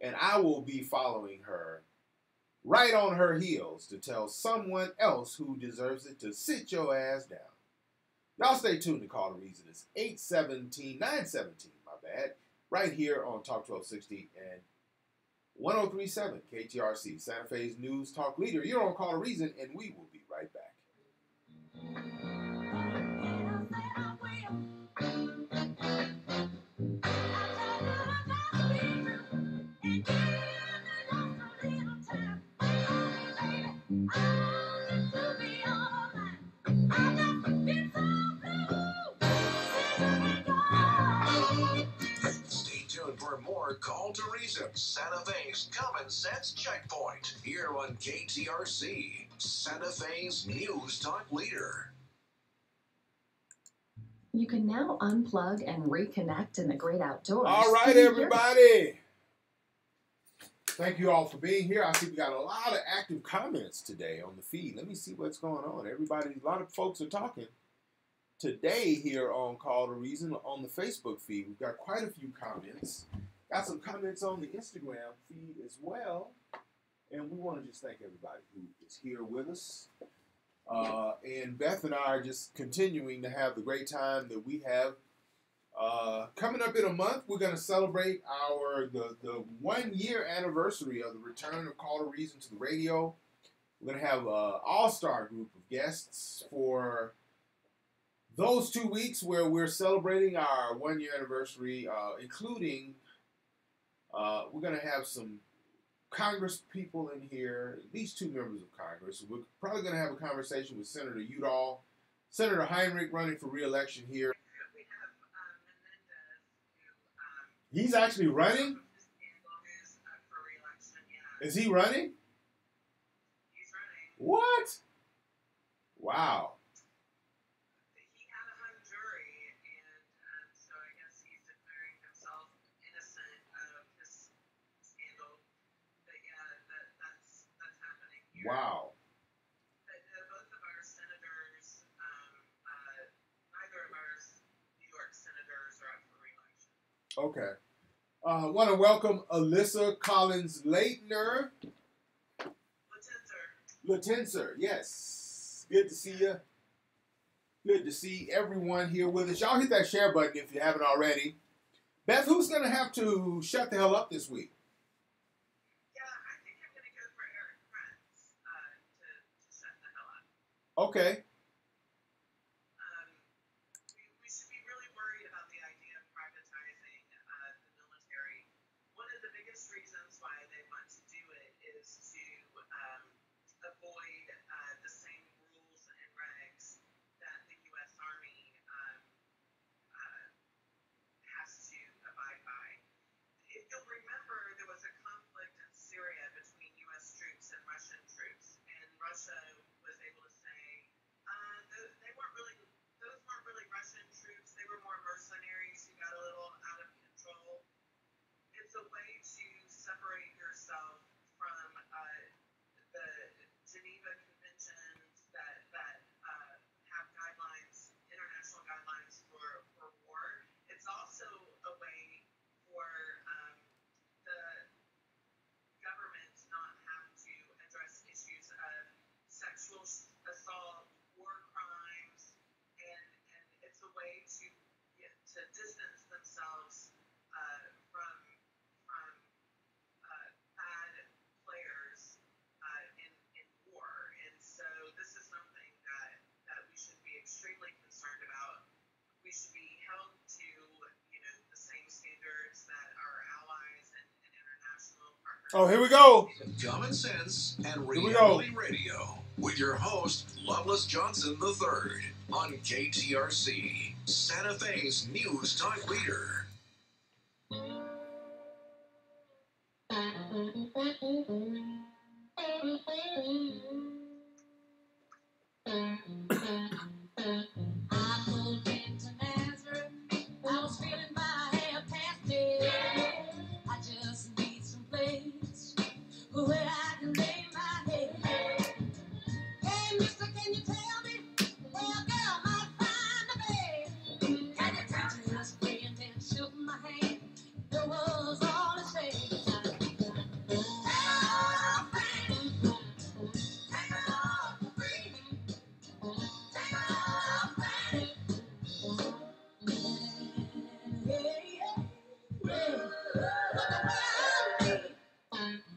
And I will be following her right on her heels to tell someone else who deserves it to sit your ass down. Y'all stay tuned to Call the Reason. It's 917, my bad, right here on Talk 1260 and 1037 KTRC, Santa Fe's News Talk Leader. You're on Call the Reason, and we will be right back.
Stay tuned for more Call to Reason, Santa Fe's Common Sense Checkpoint, here on KTRC, Santa Fe's News Talk Leader.
You can now unplug and reconnect in the great outdoors.
All right, everybody. Thank you all for being here. I see we got a lot of active comments today on the feed. Let me see what's going on. A lot of folks are talking today here on Call to Reason on the Facebook feed. We've got quite a few comments. Got some comments on the Instagram feed as well. And we want to just thank everybody who is here with us. And Beth and I are just continuing to have the great time that we have. Coming up in a month, we're going to celebrate the 1 year anniversary of the return of Call to Reason to the radio. We're going to have an all-star group of guests for those 2 weeks where we're celebrating our 1 year anniversary, including we're going to have some Congress people in here, at least 2 members of Congress. We're probably going to have a conversation with Senator Udall, Senator Heinrich running for re-election here.
We have Menendez, who
He's actually running?
is up for re-election. Yeah,
Is he running?
he's running.
What? Wow.
He had a hung jury, and so I guess he's declaring himself innocent of this scandal. But yeah, that's happening here.
Wow.
But both of our senators, neither of our New York senators are up for re-election.
Okay. Want to welcome Alyssa Collins Leitner. Latenser, yes. Good to see you. Good to see everyone here with us. Y'all hit that share button if you haven't already. Beth, who's going to have to shut the hell up this week?
Yeah, I think I'm going to go for Eric Prince to shut the hell up.
Okay.
We should be really worried about the idea of privatizing the military. One of the biggest reasons why they want to do it is to avoid the same rules and regs that the U.S. Army has to abide by. If you'll remember, there was a conflict in Syria between U.S. troops and Russian troops, and Russia was able to say those weren't really Russian troops. They were more mercenaries who got a little out of control. It's a way to separate yourself from the Geneva Conventions that way to distance themselves from bad players in war. And so this is something that we should be extremely concerned about. We should be held to, the same standards that our allies and international partners.
Oh, here we go.
Common Sense and
Here we go.
Reality Radio with your host, Loveless Johnson III, on KTRC, Santa Fe's News Talk Leader.
I pulled into Nazareth. I was feeling my hair past me. I just need some place where I can lay my head. Hey, mister, can you tell me where a girl might find a bed? Can you tell me? Just praying and shook my hand. That was all it said. Take it all, baby. Take it all for free. Take it all, baby. Yeah, yeah, yeah. What the world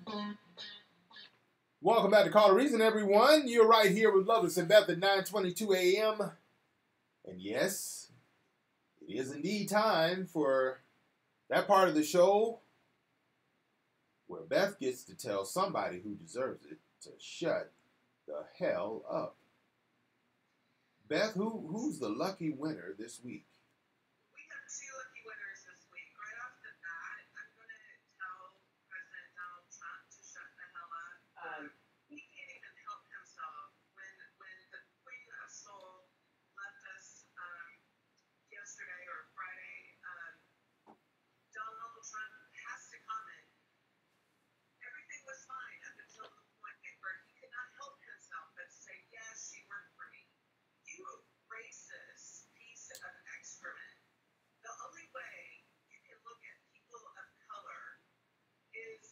needs.
Welcome back to Call to Reason, everyone. You're right here with Loveless and Beth at 9:22 a.m. And yes, it is indeed time for that part of the show where Beth gets to tell somebody who deserves it to shut the hell up. Beth, who's the lucky winner this week?
We have two lucky winners this week. Right off the bat, I'm going to tell President Donald Trump to shut the hell up. He can't even help himself. When the Queen of Soul left us yesterday or Friday, Donald Trump has to comment. Everything was fine up until the point where he could not help himself but say, yes, she worked for me. You racist piece of excrement. The only way you can look at people of color is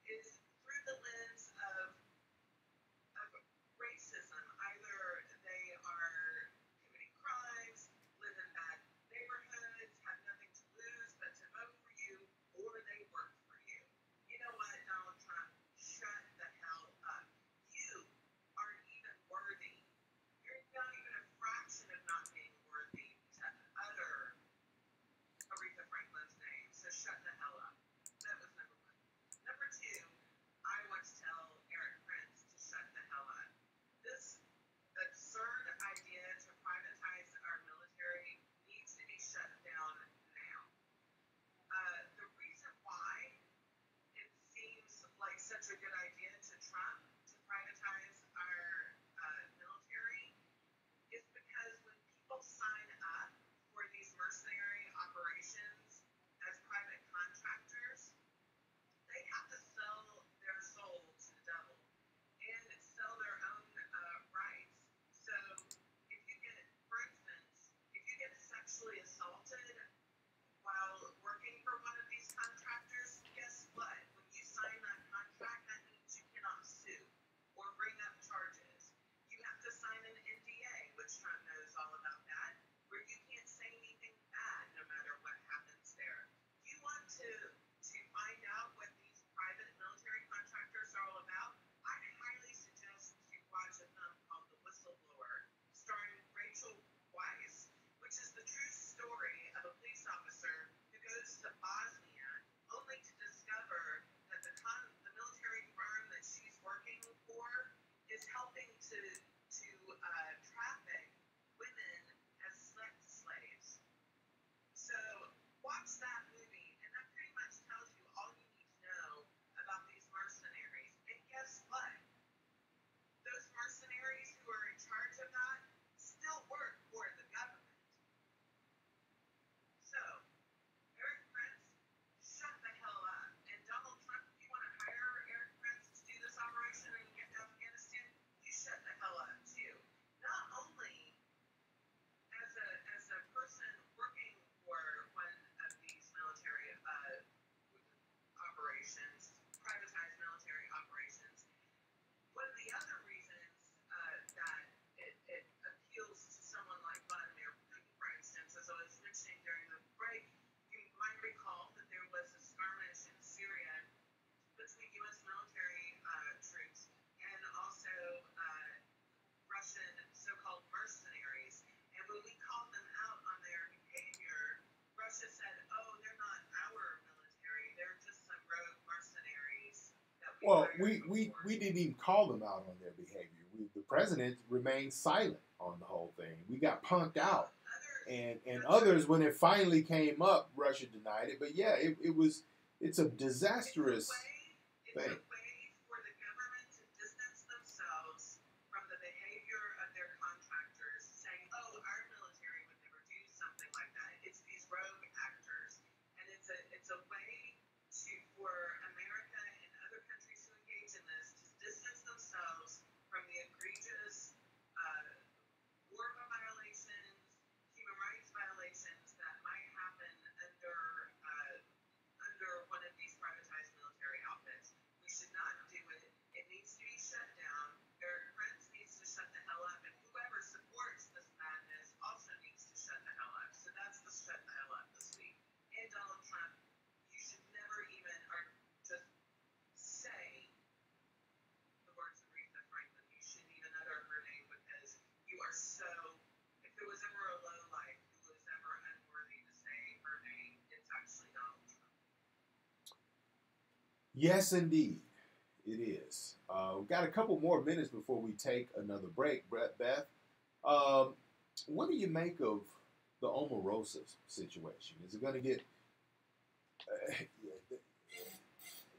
through the lens of racism. Either they are committing crimes, live in bad neighborhoods, have nothing to lose but to vote for you, or they work for you. You know what, Donald Trump? Shut the hell up. You aren't even worthy. You're not even a fraction of not being worthy to utter Aretha Franklin's name. So shut the hell up. That was number one. Number two, I want to tell Eric Prince to shut the hell up. This absurd idea to privatize our military needs to be shut down now. The reason why it seems like such a good idea to Trump to privatize our military is because when people sign up for these mercenary operations as private contractors, they have to sell their soul to the devil and sell their own rights. So if you get, for instance, if you get sexually assaulted while working for one of these contractors, guess what? When you sign that contract, that means you cannot sue or bring up charges. You have to sign an NDA, which Trump knows all about that, where you can't say anything bad no matter what happens there. You want to find out what these private military contractors are all about? I highly suggest you watch a film called The Whistleblower, starring Rachel Weisz, which is the true story of a police officer who goes to Bosnia only to discover that the military firm that she's working for is helping to traffic women as sex slaves. So watch that movie, and that pretty much tells you all you need to know about these mercenaries. And guess what? Those mercenaries who are in charge of that still work for the government. So, Eric Prince, shut the hell up. And Donald Trump, if you want to hire Eric Prince to do this operation and get to Afghanistan, you shut the hell up too. Not only as a person working for one of these recall that there was a skirmish in Syria between U.S. military troops and also Russian so-called mercenaries. And when we called them out on their behavior, Russia said, "Oh, they're not our military. They're just some rogue mercenaries that we
Well,
hired before."
we didn't even call them out on their behavior. The president remained silent on the whole thing. We got punked out. And others, when it finally came up, Russia denied it. But yeah, it's a disastrous
It's
thing.
a way for the government to distance themselves from the behavior of their contractors, saying, "Oh, our military would never do something like that." It's these rogue actors, and it's a way for America and other countries who engage in this to distance themselves from the egregious war violations, human rights violations that might happen under one of these privatized military outfits. We should not do it. It needs to be shut down. Eric Prince needs to shut the hell up, and whoever supports this madness also needs to shut the hell up. So that's the shut the hell up this week. And Donald Trump, you should never even or just say the words of Aretha Franklin. You shouldn't even utter her name because you are so. If there was ever a low life who was ever unworthy to say her name, it's actually Donald Trump.
Yes, indeed, it is. We've got a couple more minutes before we take another break. Beth, what do you make of the Omarosa situation? Is it going to get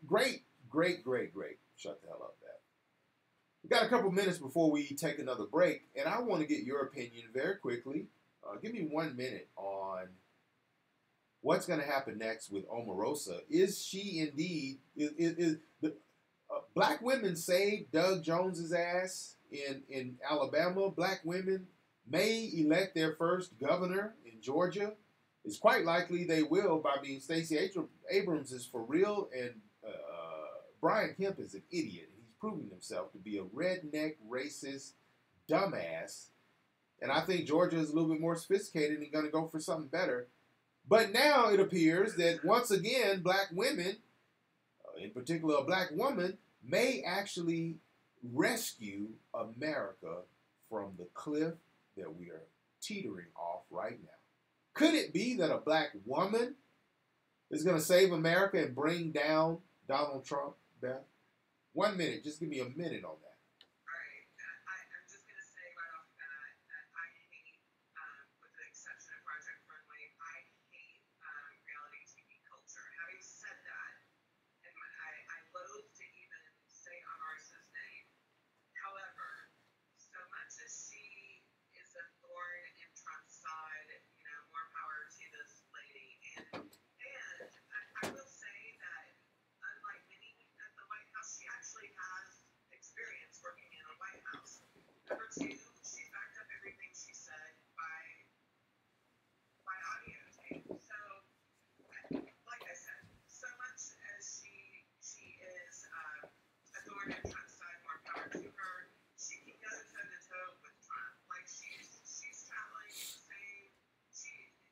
great? Shut the hell up, Beth. We've got a couple minutes before we take another break, and I want to get your opinion very quickly. Give me 1 minute on what's going to happen next with Omarosa. Is she indeed is the black women saved Doug Jones's ass in Alabama? Black women may elect their first governor in Georgia. It's quite likely they will by being Stacey Abrams is for real, and Brian Kemp is an idiot. He's proven himself to be a redneck, racist, dumbass. And I think Georgia is a little bit more sophisticated and going to go for something better. But now it appears that once again, black women, in particular a black woman, may actually rescue America from the cliff that we are teetering off right now. Could it be that a black woman is going to save America and bring down Donald Trump, Beth? 1 minute. Just give me a minute on that.
All right. I'm just going to say right off the bat that I hate, with the exception of Project Runway, I hate reality TV culture. Having said that, and I loathe to even say Omarosa's name. However, so much as she is a thorn in Trump's side, more power to this lady. And I will say that unlike many at the White House, she actually has experience working in a White House. Number two, she backed up everything she said by audio tape. So, like I said, so much as she is a thorn in Trump's side, more power to her. She can go toe to toe with Trump. Like she's traveling in the same.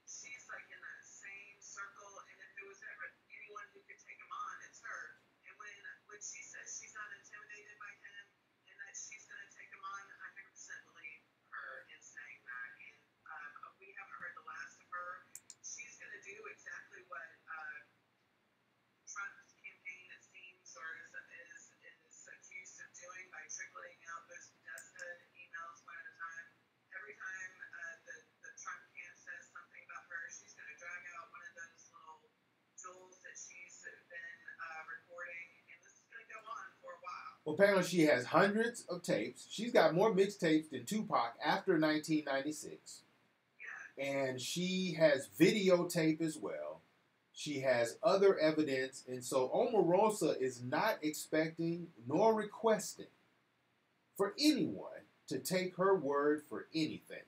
She's like in the same circle. And if there was ever anyone who could take him on, it's her. And when she says she's not intimidated by him and that she's going to take him on, I 100% believe her in saying that. And we haven't heard the last of her. She's going to do exactly what Trump's campaign, it seems, or is accused of doing by trickling out those Podesta emails one at a time. Every time the Trump camp says something about her, she's going to drag out one of those little jewels that she's been recording, and this is going to go on for a while.
Well, apparently she has hundreds of tapes. She's got more mixtapes than Tupac after 1996.
Yeah.
And she has videotape as well. She has other evidence. And so Omarosa is not expecting nor requesting for anyone to take her word for anything.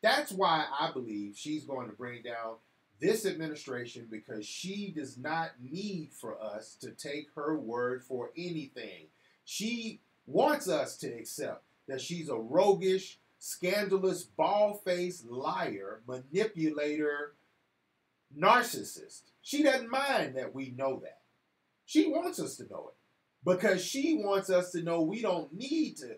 That's why I believe she's going to bring down this administration, because she does not need for us to take her word for anything. She wants us to accept that she's a roguish, scandalous, bald-faced liar, manipulator, narcissist. She doesn't mind that we know that. She wants us to know it because she wants us to know we don't need to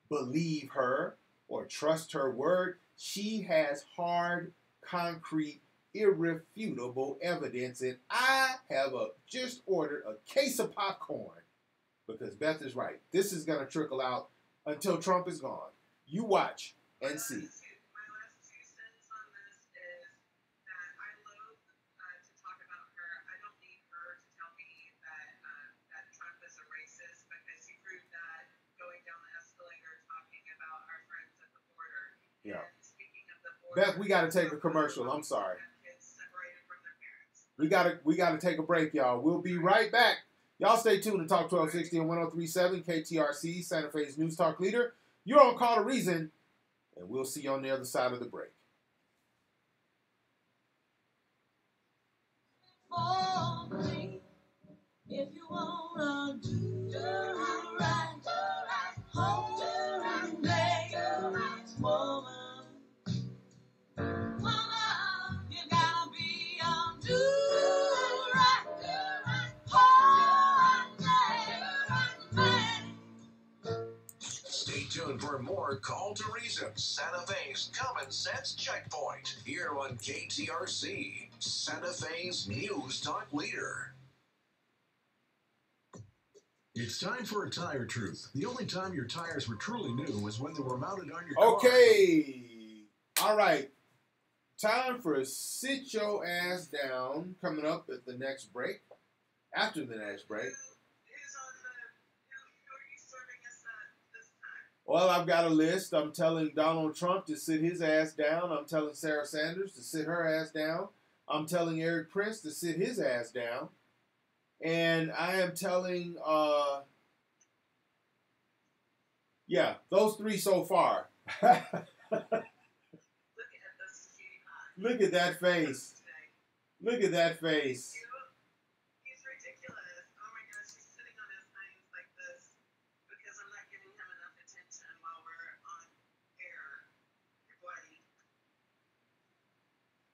believe her or trust her word. She has hard, concrete, irrefutable evidence, and I have just ordered a case of popcorn because Beth is right. This is going to trickle out until Trump is gone. You watch and see.
My last two cents on this is that I loathe to talk about her. I don't need her to tell me that Trump is a racist because he proved that going down the escalator talking about our friends at the border.
Yeah.
And speaking of the border,
Beth, we got to take a commercial. I'm sorry.
kids separated from their parents.
We gotta take a break, y'all. We'll be right back. Y'all stay tuned to Talk 1260 and 103.7 KTRC, Santa Fe's News Talk Leader. You're on Call to Reason, and we'll see you on the other side of the break.
For me, if you wanna do right, hold me, woman. Woman, you gotta be on do right, hold me.
Stay tuned for more Call to Reason, Santa Fe's Common Sense Checkpoint, here on KTRC, Santa Fe's News Talk Leader.
It's time for a tire truth. The only time your tires were truly new was when they were mounted on your car.
Okay. All right. Time for Sit Your Ass Down coming up at the next break. After the next break.
Who are you serving us this time?
Well, I've got a list. I'm telling Donald Trump to sit his ass down. I'm telling Sarah Sanders to sit her ass down. I'm telling Eric Prince to sit his ass down. And I am telling, those three so far. Look at that face. Look at that face.
He's ridiculous. Oh my gosh, he's sitting on his hands like this because I'm not giving him enough attention while we're on air. You're bloody.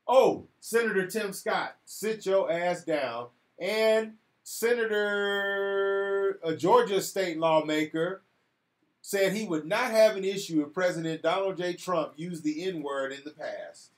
Oh, Senator Tim Scott, sit your ass down. And Senator, a Georgia state lawmaker, said he would not have an issue if President Donald J. Trump used the N-word in the past.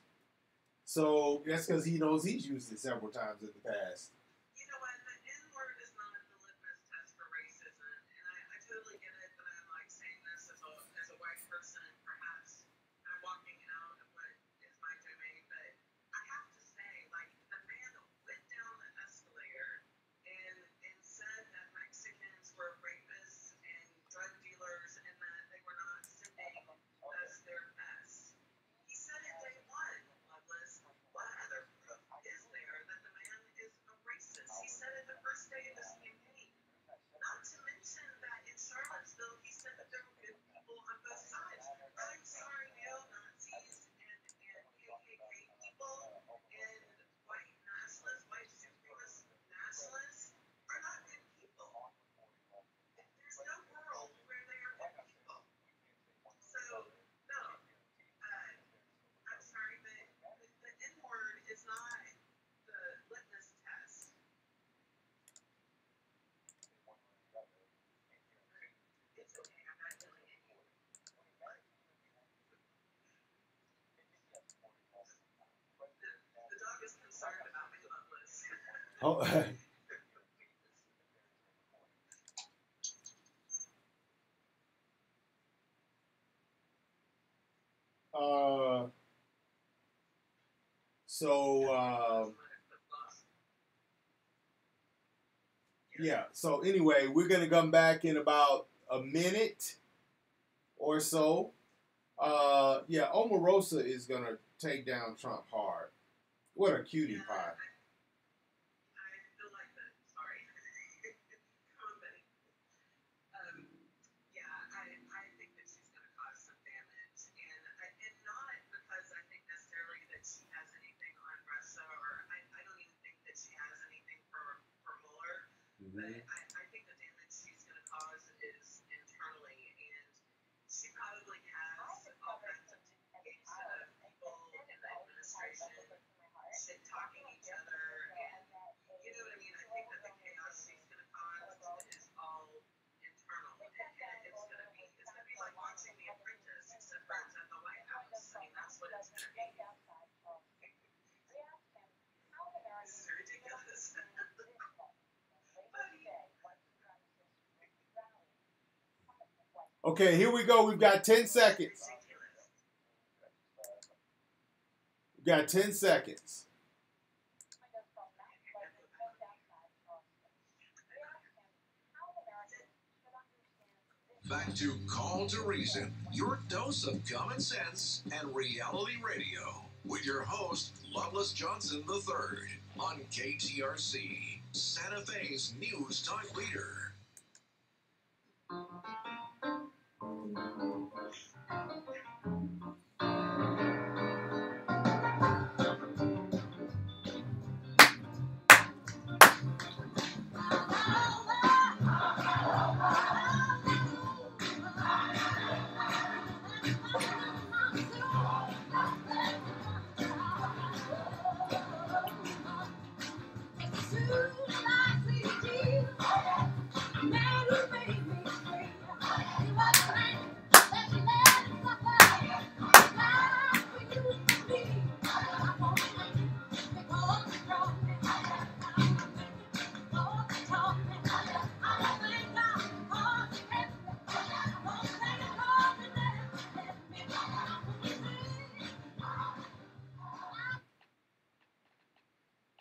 So that's because he knows he's used it several times in the past.
You know what? The N-word is not the litmus test for racism. And I totally get it, but I'm like saying this as a white person. Perhaps I'm walking out of what is my domain, but I have to say, like, the man went down the escalator and said that Mexicans were rapists and drug dealers and that they were not sending us their best. He said it day one, Loveless. What other proof is there that the man is a racist? He said it the first day of his campaign. Not to mention that in Charlottesville, he said that there were good people on both sides. I'm sorry, neo-Nazis and KKK people and white nationalists, white supremacist nationalists are not good people. There's no world where they are good people. So, no. I'm sorry, but the N-word is not the litmus test. It's okay, I'm not killing anyone. The dog is concerned about me, Loveless.
Oh, So anyway, we're going to come back in about a minute or so. Omarosa is going to take down Trump hard. What a cutie pie.
I feel like that. Sorry. Come on, Betty. I think that she's going to cause some damage, and not because I think necessarily that she has anything on Russia, or I don't even think that she has anything for Mueller. But I think the damage she's going to cause is internally, and she probably has all kinds of techniques of people in the administration shit-talking each
Okay, here we go. We've got 10 seconds. We've got 10 seconds.
Back to Call to Reason, your dose of common sense and reality radio, with your host, Loveless Johnson III, on KTRC, Santa Fe's News Talk Leader.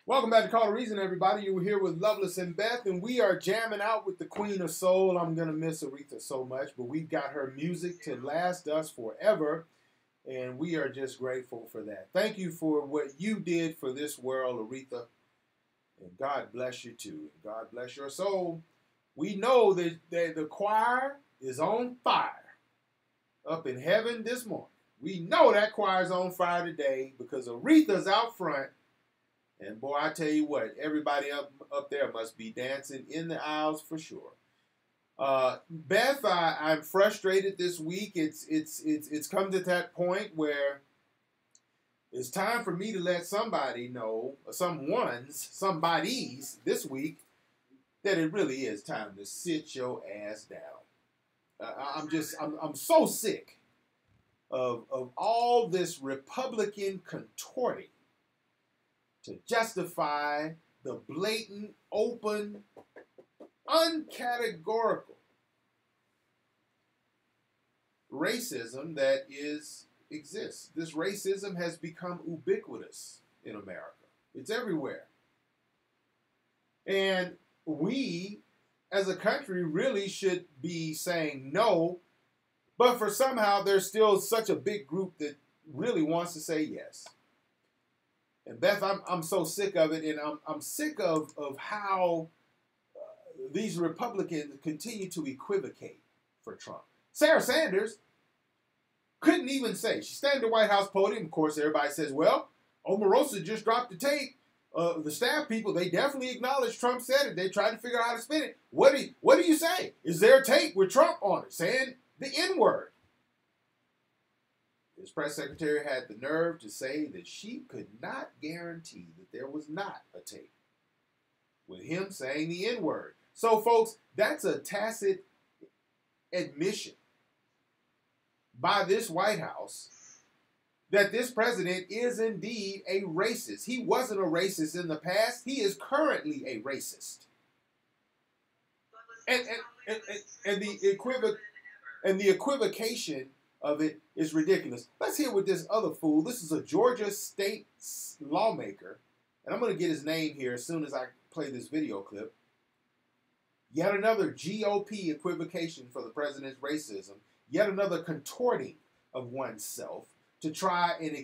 Welcome back to Call to Reason, everybody. You were here with Loveless and Beth, and we are jamming out with the Queen of Soul. I'm going to miss Aretha so much, but we've got her music to last us forever, and we are just grateful for that. Thank you for what you did for this world, Aretha, and God bless you too. And God bless your soul. We know that the choir is on fire up in heaven this morning. We know that choir is on fire today because Aretha's out front. And boy, I tell you what, everybody up there must be dancing in the aisles for sure. Beth, I'm frustrated this week. It's come to that point where it's time for me to let somebody know, or somebody's this week, that it really is time to sit your ass down. I'm so sick of all this Republican contorting to justify the blatant, open, uncategorical racism that exists. This racism has become ubiquitous in America. It's everywhere. And we, as a country, really should be saying no, but for somehow there's still such a big group that really wants to say yes. And Beth, I'm so sick of it, and I'm sick of how these Republicans continue to equivocate for Trump. Sarah Sanders couldn't even say. She standing at the White House podium. Of course, everybody says, well, Omarosa just dropped the tape. The staff people, they definitely acknowledge Trump said it. They tried to figure out how to spin it. What do you say? Is there a tape with Trump on it saying the N-word? His press secretary had the nerve to say that she could not guarantee that there was not a tape with him saying the N-word. So, folks, that's a tacit admission by this White House that this president is indeed a racist. He wasn't a racist in the past. He is currently a racist. And the equivocation of it is ridiculous. Let's hear what this other fool, this is a Georgia state lawmaker, and I'm going to get his name here as soon as I play this video clip. Yet another GOP equivocation for the president's racism. Yet another contorting of oneself to try and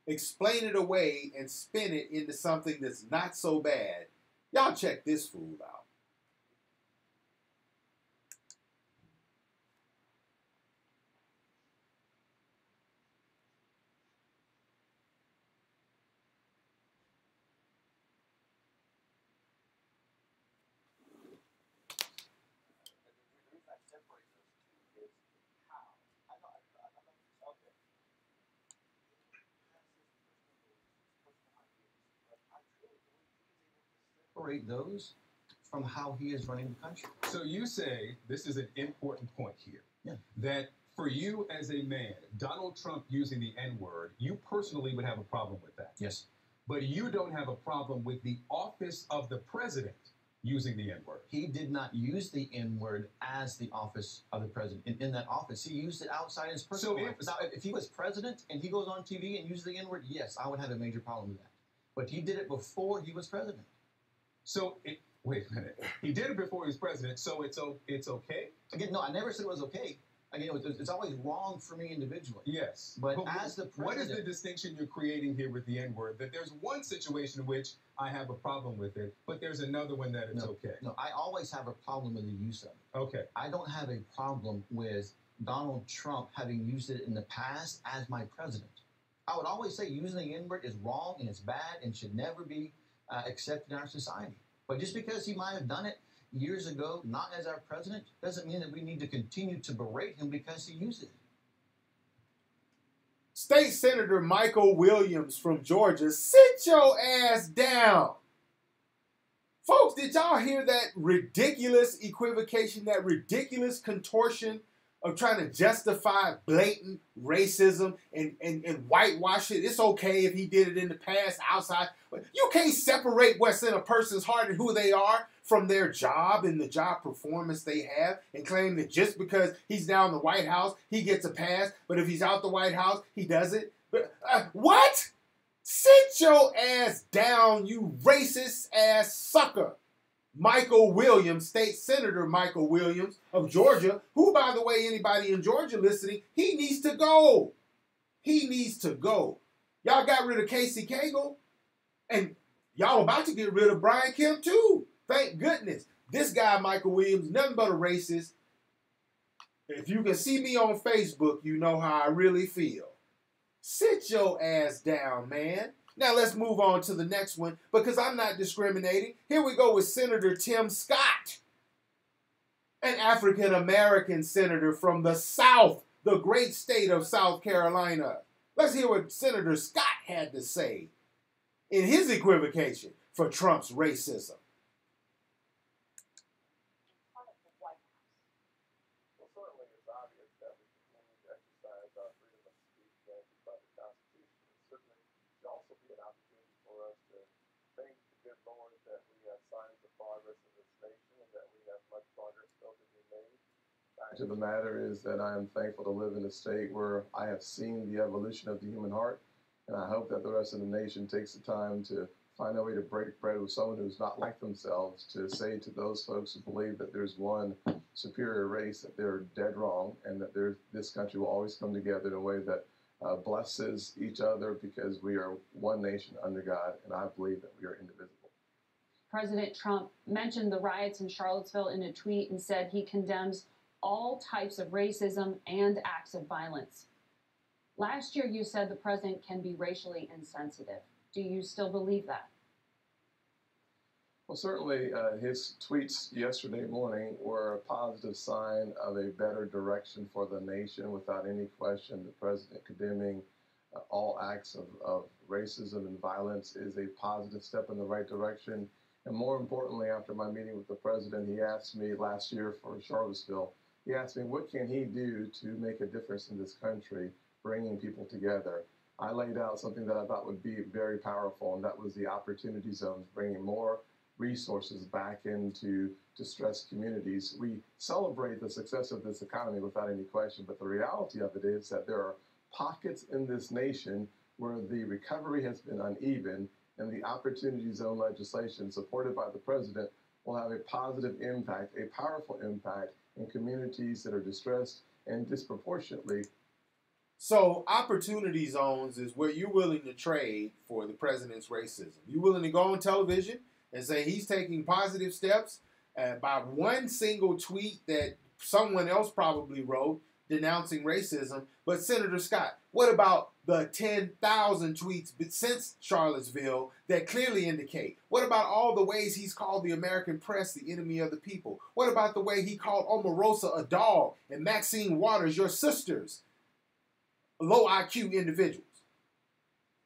explain it away and spin it into something that's not so bad. Y'all check this fool out.
Separate those from how he is running the country.
So you say this is an important point here.
Yeah.
That for you as a man, Donald Trump using the N-word, you personally would have a problem with that.
Yes.
But you don't have a problem with the office of the president using the N-word.
He did not use the N-word as the office of the president. In that office, he used it outside his personal life. Now, if he was president and he goes on TV and uses the N-word, yes, I would have a major problem with that. But he did it before he was president.
So, wait a minute. He did it before he was president, so it's okay?
Again, no, I never said it was okay. Again, it's always wrong for me individually.
Yes.
But as the president...
What is the distinction you're creating here with the N-word? That there's one situation in which I have a problem with it, but there's another one that it's okay.
No, I always have a problem with the use of it.
Okay.
I don't have a problem with Donald Trump having used it in the past as my president. I would always say using the N-word is wrong and it's bad and should never be accepted in our society. But just because he might have done it years ago, not as our president, doesn't mean that we need to continue to berate him because he used it.
State Senator Michael Williams from Georgia, sit your ass down. Folks, did y'all hear that ridiculous equivocation, that ridiculous contortion of trying to justify blatant racism and whitewash it? It's okay if he did it in the past, outside. But you can't separate what's in a person's heart and who they are from their job and the job performance they have and claim that just because he's down in the White House, he gets a pass, but if he's out the White House, he doesn't. But, what? Sit your ass down, you racist ass sucker. Michael Williams, State Senator Michael Williams of Georgia, who, by the way, anybody in Georgia listening, he needs to go. He needs to go. Y'all got rid of Casey Cagle, and y'all about to get rid of Brian Kemp, too. Thank goodness. This guy, Michael Williams, nothing but a racist. If you can see me on Facebook, you know how I really feel. Sit your ass down, man. Now let's move on to the next one because I'm not discriminating. Here we go with Senator Tim Scott, an African-American senator from the South, the great state of South Carolina. Let's hear what Senator Scott had to say in his equivocation for Trump's racism.
Fact of the matter is that I am thankful to live in a state where I have seen the evolution of the human heart, and I hope that the rest of the nation takes the time to find a way to break bread with someone who's not like themselves, to say to those folks who believe that there's one superior race that they're dead wrong, and that this country will always come together in a way that blesses each other because we are one nation under God, and I believe that we are indivisible.
President Trump mentioned the riots in Charlottesville in a tweet and said he condemns all types of racism and acts of violence. Last year, you said the president can be racially insensitive. Do you still believe that?
Well, certainly his tweets yesterday morning were a positive sign of a better direction for the nation. Without any question, the president condemning all acts of racism and violence is a positive step in the right direction. And more importantly, after my meeting with the president, he asked me last year for Charlottesville, he asked me, what can he do to make a difference in this country, bringing people together? I laid out something that I thought would be very powerful, and that was the opportunity zones, bringing more resources back into distressed communities. We celebrate the success of this economy without any question, but the reality of it is that there are pockets in this nation where the recovery has been uneven, and the opportunity zone legislation supported by the president will have a positive impact, a powerful impact in communities that are distressed and disproportionately.
So opportunity zones is where you're willing to trade for the president's racism. You're willing to go on television and say he's taking positive steps by one single tweet that someone else probably wrote denouncing racism. But Senator Scott, what about the 10,000 tweets since Charlottesville that clearly indicate? What about all the ways he's called the American press the enemy of the people? What about the way he called Omarosa a dog and Maxine Waters, your sisters, low IQ individuals?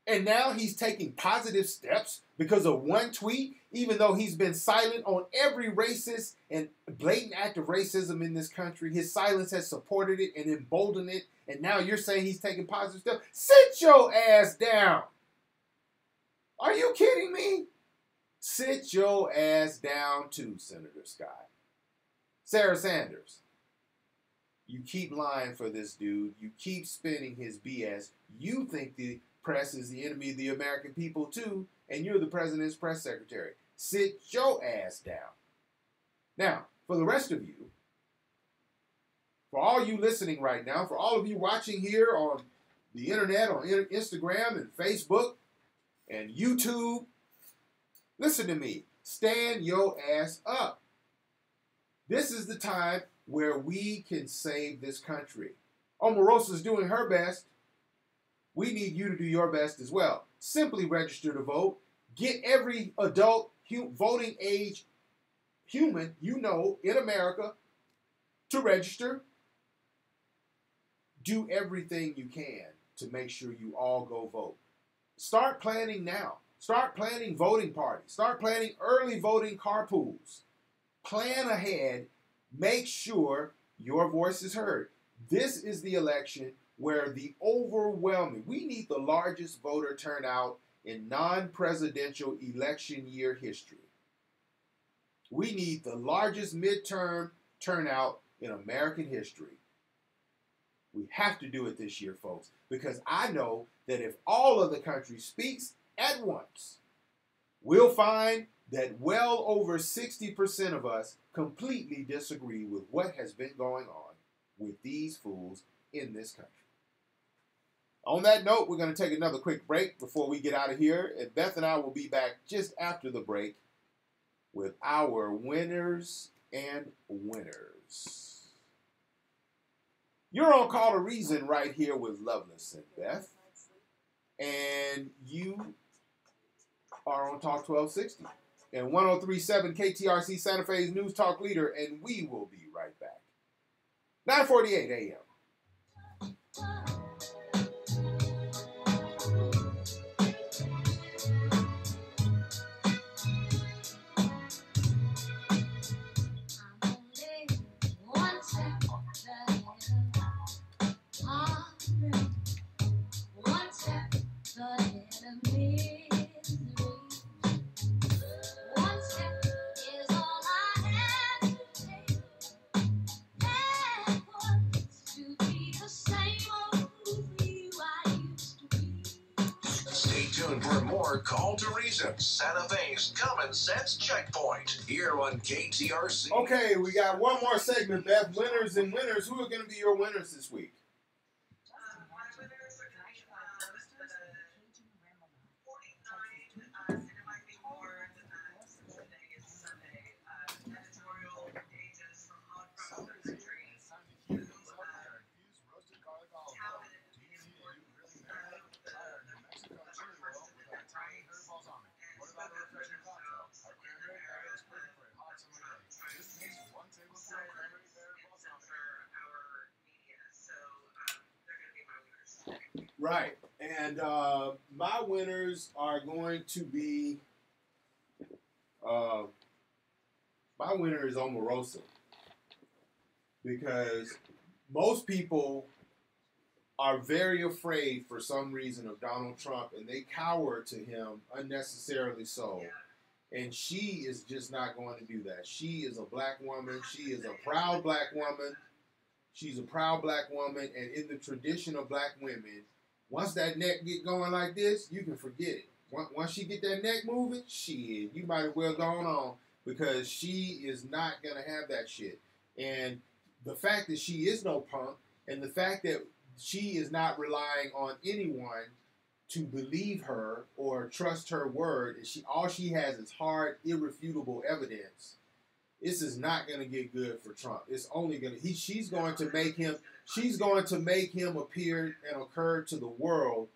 And now he's taking positive steps because of one tweet, even though he's been silent on every racist and blatant act of racism in this country. His silence has supported it and emboldened it. And now you're saying he's taking positive steps. Sit your ass down. Are you kidding me? Sit your ass down too, Senator Scott. Sarah Sanders, you keep lying for this dude. You keep spinning his BS. You think the press is the enemy of the American people too, and you're the president's press secretary. Sit your ass down. Now, for the rest of you, for all you listening right now, for all of you watching here on the internet, on Instagram and Facebook and YouTube, listen to me. Stand your ass up. This is the time where we can save this country. Omarosa's doing her best. We need you to do your best as well. Simply register to vote. Get every adult voting age human you know in America to register. Do everything you can to make sure you all go vote. Start planning now. Start planning voting parties. Start planning early voting carpools. Plan ahead. Make sure your voice is heard. This is the election where the overwhelming, we need the largest voter turnout in non-presidential election year history. We need the largest midterm turnout in American history. We have to do it this year, folks, because I know that if all of the country speaks at once, we'll find that well over 60% of us completely disagree with what has been going on with these fools in this country. On that note, we're going to take another quick break before we get out of here, and Beth and I will be back just after the break with our winners and winners. You're on Call to Reason right here with Loveless and Beth, and you are on Talk 1260 and 103.7 KTRC Santa Fe's News Talk Leader, and we will be right back. 9:48 a.m.
Stay tuned for more Call to Reason, Santa Fe's Common Sense Checkpoint, here on KTRC.
Okay, we got one more segment, Beth. Winners and winners. Who are going to be your winners this week? Right. And my winners are going to be, my winner is Omarosa. Because most people are very afraid for some reason of Donald Trump, and they cower to him unnecessarily so. And she is just not going to do that. She is a black woman. She is a proud black woman. She's a proud black woman, and in the tradition of black women, once that neck get going like this, you can forget it. Once she get that neck moving, shit, you might as well go on, because she is not going to have that shit. And the fact that she is no punk, and the fact that she is not relying on anyone to believe her or trust her word, and all she has is hard, irrefutable evidence. This is not going to get good for Trump. It's only going to, she's going to make him appear and occur to the world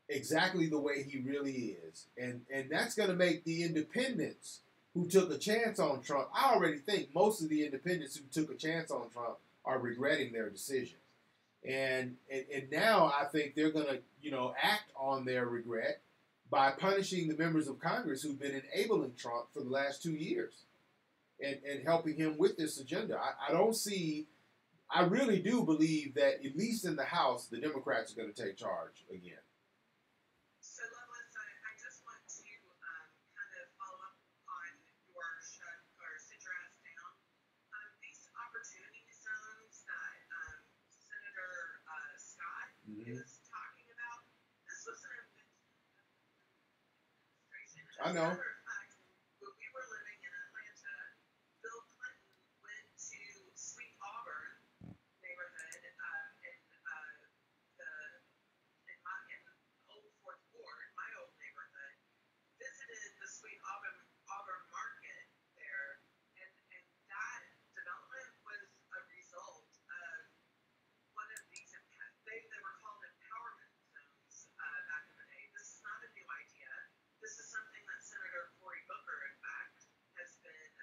exactly the way he really is. And that's going to make the independents who took a chance on Trump, I already think most of the independents who took a chance on Trump are regretting their decision. And now I think they're going to, act on their regret by punishing the members of Congress who've been enabling Trump for the last 2 years and helping him with this agenda. I really do believe that, at least in the House, the Democrats are going to take charge again.
So, Loveless, I just want to kind of follow up is talking about. This was an invention of the administration.
I know.
As a matter of fact, when we were living in Atlanta, Bill Clinton went to Sweet Auburn neighborhood in Old Fourth Ward, my old neighborhood, visited the Sweet Auburn market there, and that development was a result of one of these. They were called empowerment zones back in the day. This is not a new idea. This is something that Senator Cory Booker, in fact, has been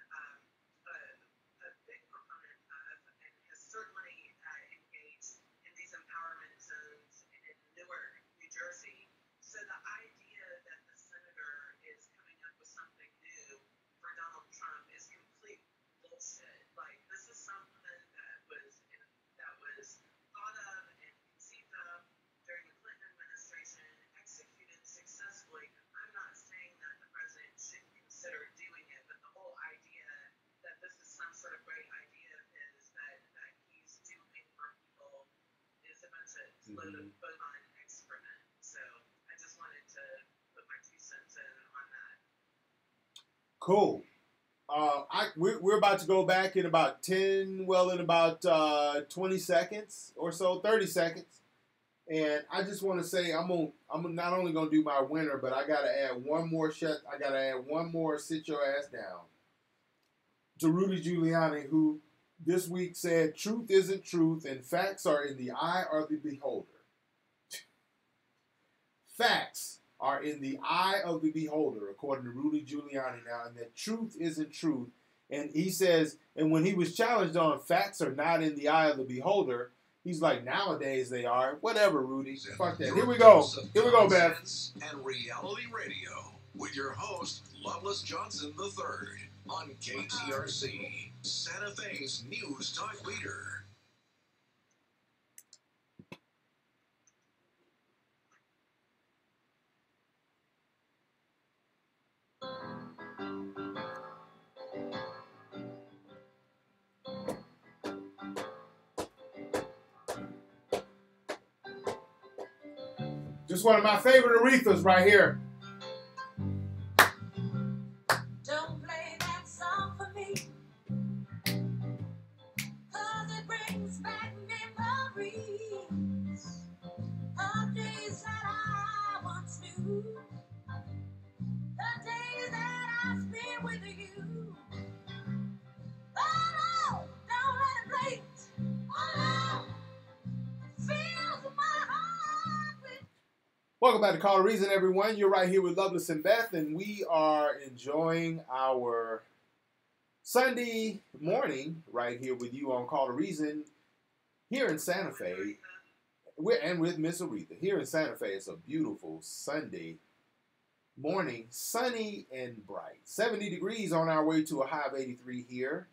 a big proponent of, and has certainly engaged in these empowerment zones in Newark, New Jersey. So the idea that the senator is coming up with something new for Donald Trump is complete bullshit. Like, this is something that was thought of and conceived of during the Clinton administration, executed successfully. I'm not saying that the president shouldn't consider doing it, but the whole idea that this is some sort of great idea of his that he's doing for people is a bunch of load of bovine excrement. So I just wanted to put my 2 cents in on that.
Cool. We're about to go back in about 20 seconds or so, 30 seconds. And I just want to say I'm not only gonna do my winner, but I gotta add one more sit your ass down to Rudy Giuliani, who this week said truth isn't truth and facts are in the eye of the beholder. Facts are in the eye of the beholder, according to Rudy Giuliani now, and that truth isn't truth. And he says, and when he was challenged on facts are not in the eye of the beholder, he's like, nowadays they are. Whatever, Rudy. Fuck that. Here we go. Here we go, Beth.
And Reality Radio with your host, Loveless Johnson III, on KTRC, Santa Fe's News Talk Leader.
Just one of my favorite Arethas right here.
Don't play that song for me, 'cause it brings back memories of days that I once knew, the days that I spent with you. Oh no, don't let it play it. Oh no, fills my heart with.
Welcome back to Call to Reason, everyone. You're right here with Loveless and Beth, and we are enjoying our Sunday morning right here with you on Call to Reason here in Santa Fe. And with Miss Aretha here in Santa Fe. It's a beautiful Sunday morning, sunny and bright. 70 degrees on our way to a high of 83 here.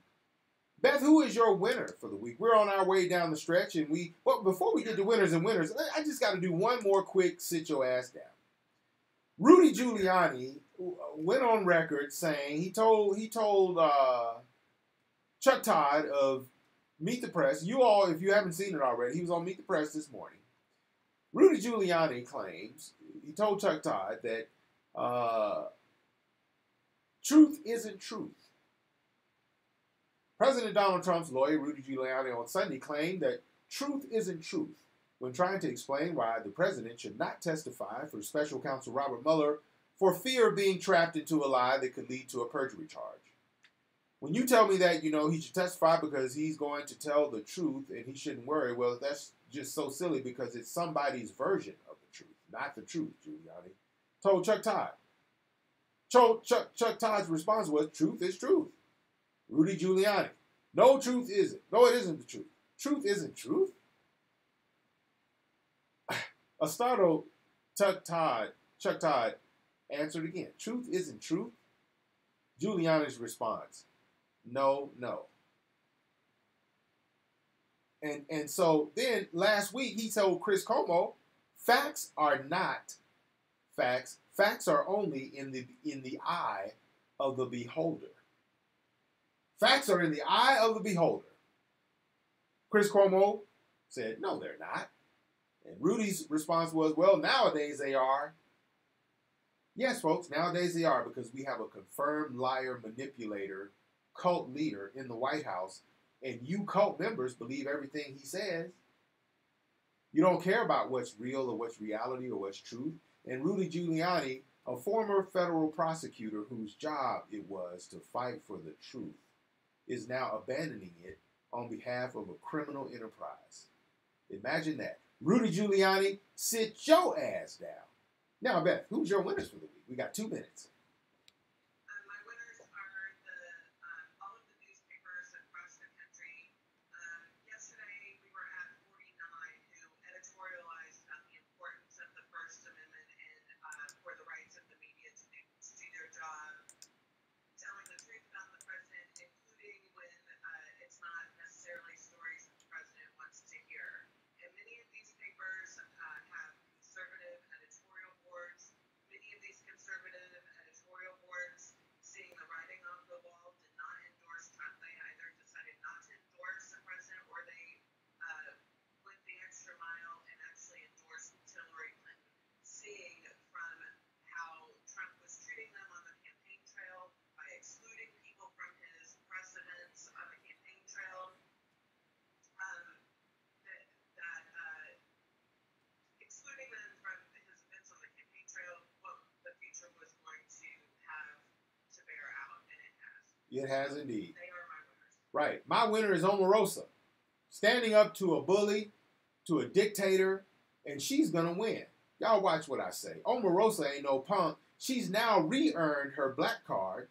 Beth, who is your winner for the week? We're on our way down the stretch, and before we get to winners and winners, I just got to do one more quick sit your ass down. Rudy Giuliani went on record saying he told Chuck Todd of Meet the Press. You all, if you haven't seen it already, he was on Meet the Press this morning. Rudy Giuliani claims he told Chuck Todd that truth isn't truth. President Donald Trump's lawyer, Rudy Giuliani, on Sunday claimed that truth isn't truth when trying to explain why the president should not testify for special counsel Robert Mueller for fear of being trapped into a lie that could lead to a perjury charge. When you tell me that, he should testify because he's going to tell the truth and he shouldn't worry, well, that's just so silly because it's somebody's version of the truth, not the truth, Giuliani told Chuck Todd. Chuck Todd's response was, truth is truth. Rudy Giuliani, no, truth isn't. No, it isn't the truth. Truth isn't truth? A startled Chuck Todd answered again, truth isn't truth? Giuliani's response, no. And so then last week he told Chris Cuomo, facts are not facts. Facts are only in the eye of the beholder. Facts are in the eye of the beholder. Chris Cuomo said, no, they're not. And Rudy's response was, well, nowadays they are. Yes, folks, nowadays they are, because we have a confirmed liar, manipulator, cult leader in the White House, and you cult members believe everything he says. You don't care about what's real or what's reality or what's truth. And Rudy Giuliani, a former federal prosecutor whose job it was to fight for the truth, is now abandoning it on behalf of a criminal enterprise. Imagine that. Rudy Giuliani, sit your ass down. Now, Beth, who's your winners for the week? We got 2 minutes.
My winners are all of the newspapers across the country. Yesterday, we were at 49 who editorialized about the importance of the First Amendment and for the rights of the media to do their job, telling the truth about the president, including when it's not necessarily stories that the president wants to hear. And many of these papers have conservative editorial boards. Many of these conservative editorial boards, seeing the writing on the wall, did not endorse Trump. They either decided not to endorse the president or they went the extra mile and actually endorsed Hillary Clinton, seeing from how Trump was treating them on the campaign trail by excluding people from his press events on the campaign trail. Excluding them from his events on the campaign trail, what the future was going to have to bear out, and it has.
It has indeed.
They are my winners.
Right. My winner is Omarosa, standing up to a bully, to a dictator, and she's going to win. Y'all watch what I say. Omarosa ain't no punk. She's now re-earned her black card,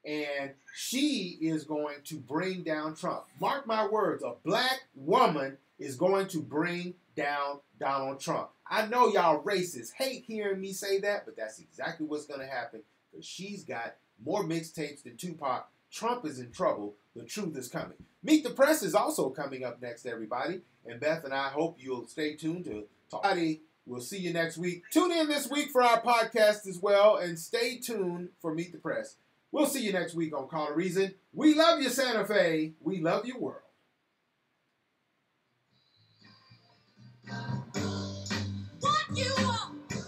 and she is going to bring down Trump. Mark my words, a black woman is going to bring down Donald Trump. I know y'all racists hate hearing me say that, but that's exactly what's going to happen, because she's got more mixtapes than Tupac. Trump is in trouble. The truth is coming. Meet the Press is also coming up next, everybody. And Beth and I hope you'll stay tuned to talk. We'll see you next week. Tune in this week for our podcast as well, and stay tuned for Meet the Press. We'll see you next week on Call to Reason. We love you, Santa Fe. We love you, world.
What you want, baby,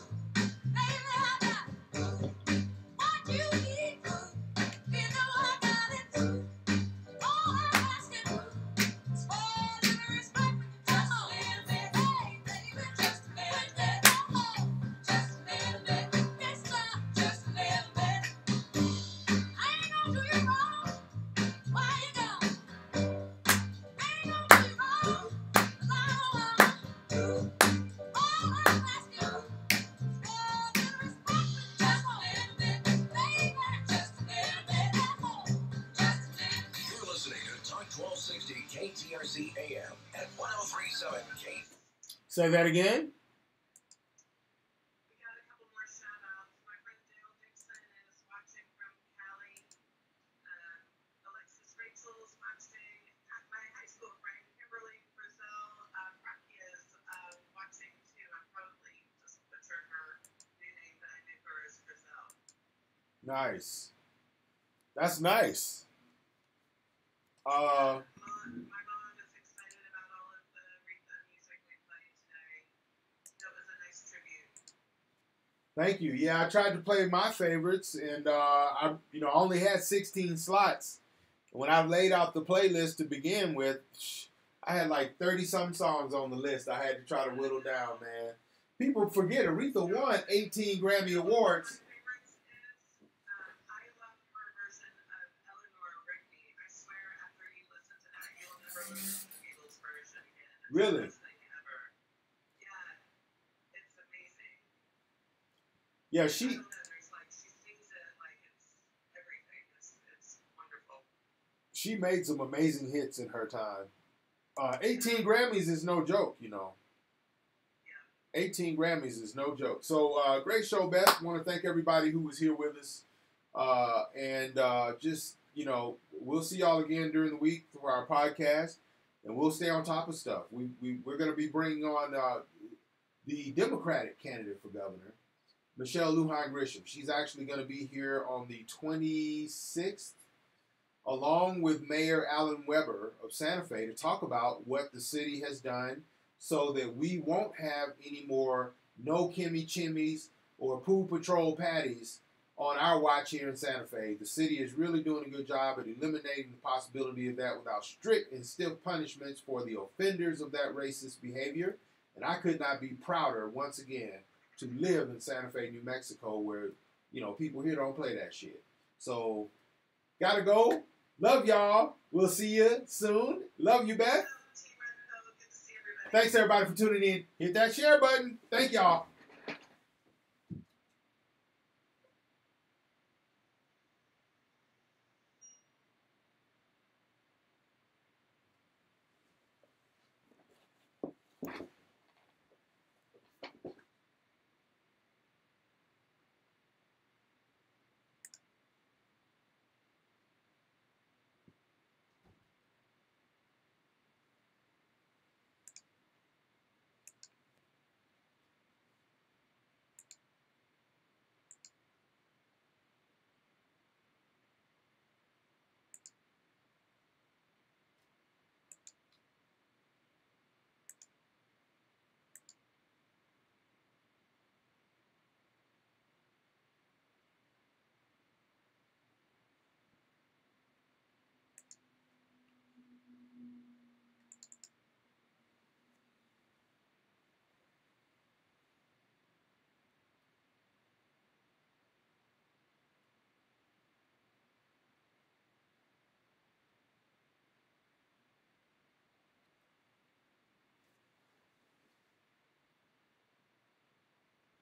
I got it. What you need, you know I got it. All I'm asking is for a little respect, just a little bit, hey, baby, just a little bit. Oh, just a little bit, yes, sir, just a little bit. I ain't gonna do you wrong, why you go? I ain't gonna do you wrong, 'cause I don't want to.
You're listening to Talk 1260 KTRC AM at 1037 K.
Say that again.
We got a couple more shout outs. My friend Dale Dixon is watching from Cali. Alexis Rachel's watching. My high school friend Kimberly Brazil Rocky is watching too. I probably just butchered her new name, but I knew her as Brazil.
Nice. That's nice.
My mom is excited about all of the Aretha music we played today. That was a nice tribute.
Thank you. Yeah, I tried to play my favorites, and I only had 16 slots. When I laid out the playlist to begin with, I had like 30-some songs on the list. I had to try to whittle down, man. People forget Aretha won 18 Grammy Awards.
I love her version of Eleanor Rigby. I swear, after you listen to that, you'll never listen to the Beatles version again. It's
Really?
the best thing ever. Yeah, it's amazing.
Yeah,
I don't know, she sings it like it's everything. It's wonderful.
she made some amazing hits in her time. 18 Grammys is no joke, 18 Grammys is no joke. So, great show, Beth. Want to thank everybody who was here with us. We'll see y'all again during the week for our podcast, and we'll stay on top of stuff. We're going to be bringing on the Democratic candidate for governor, Michelle Lujan Grisham. She's actually going to be here on the 26th, along with Mayor Alan Weber of Santa Fe, to talk about what the city has done so that we won't have any more no Kimmy Chimmies or Pooh Patrol patties on our watch here in Santa Fe. The city is really doing a good job at eliminating the possibility of that without strict and stiff punishments for the offenders of that racist behavior. And I could not be prouder, once again, to live in Santa Fe, New Mexico, where, you know, people here don't play that shit. So, gotta go. Love y'all. We'll see you soon. Love you, Beth. Thanks, everybody, for tuning in. Hit that share button. Thank y'all.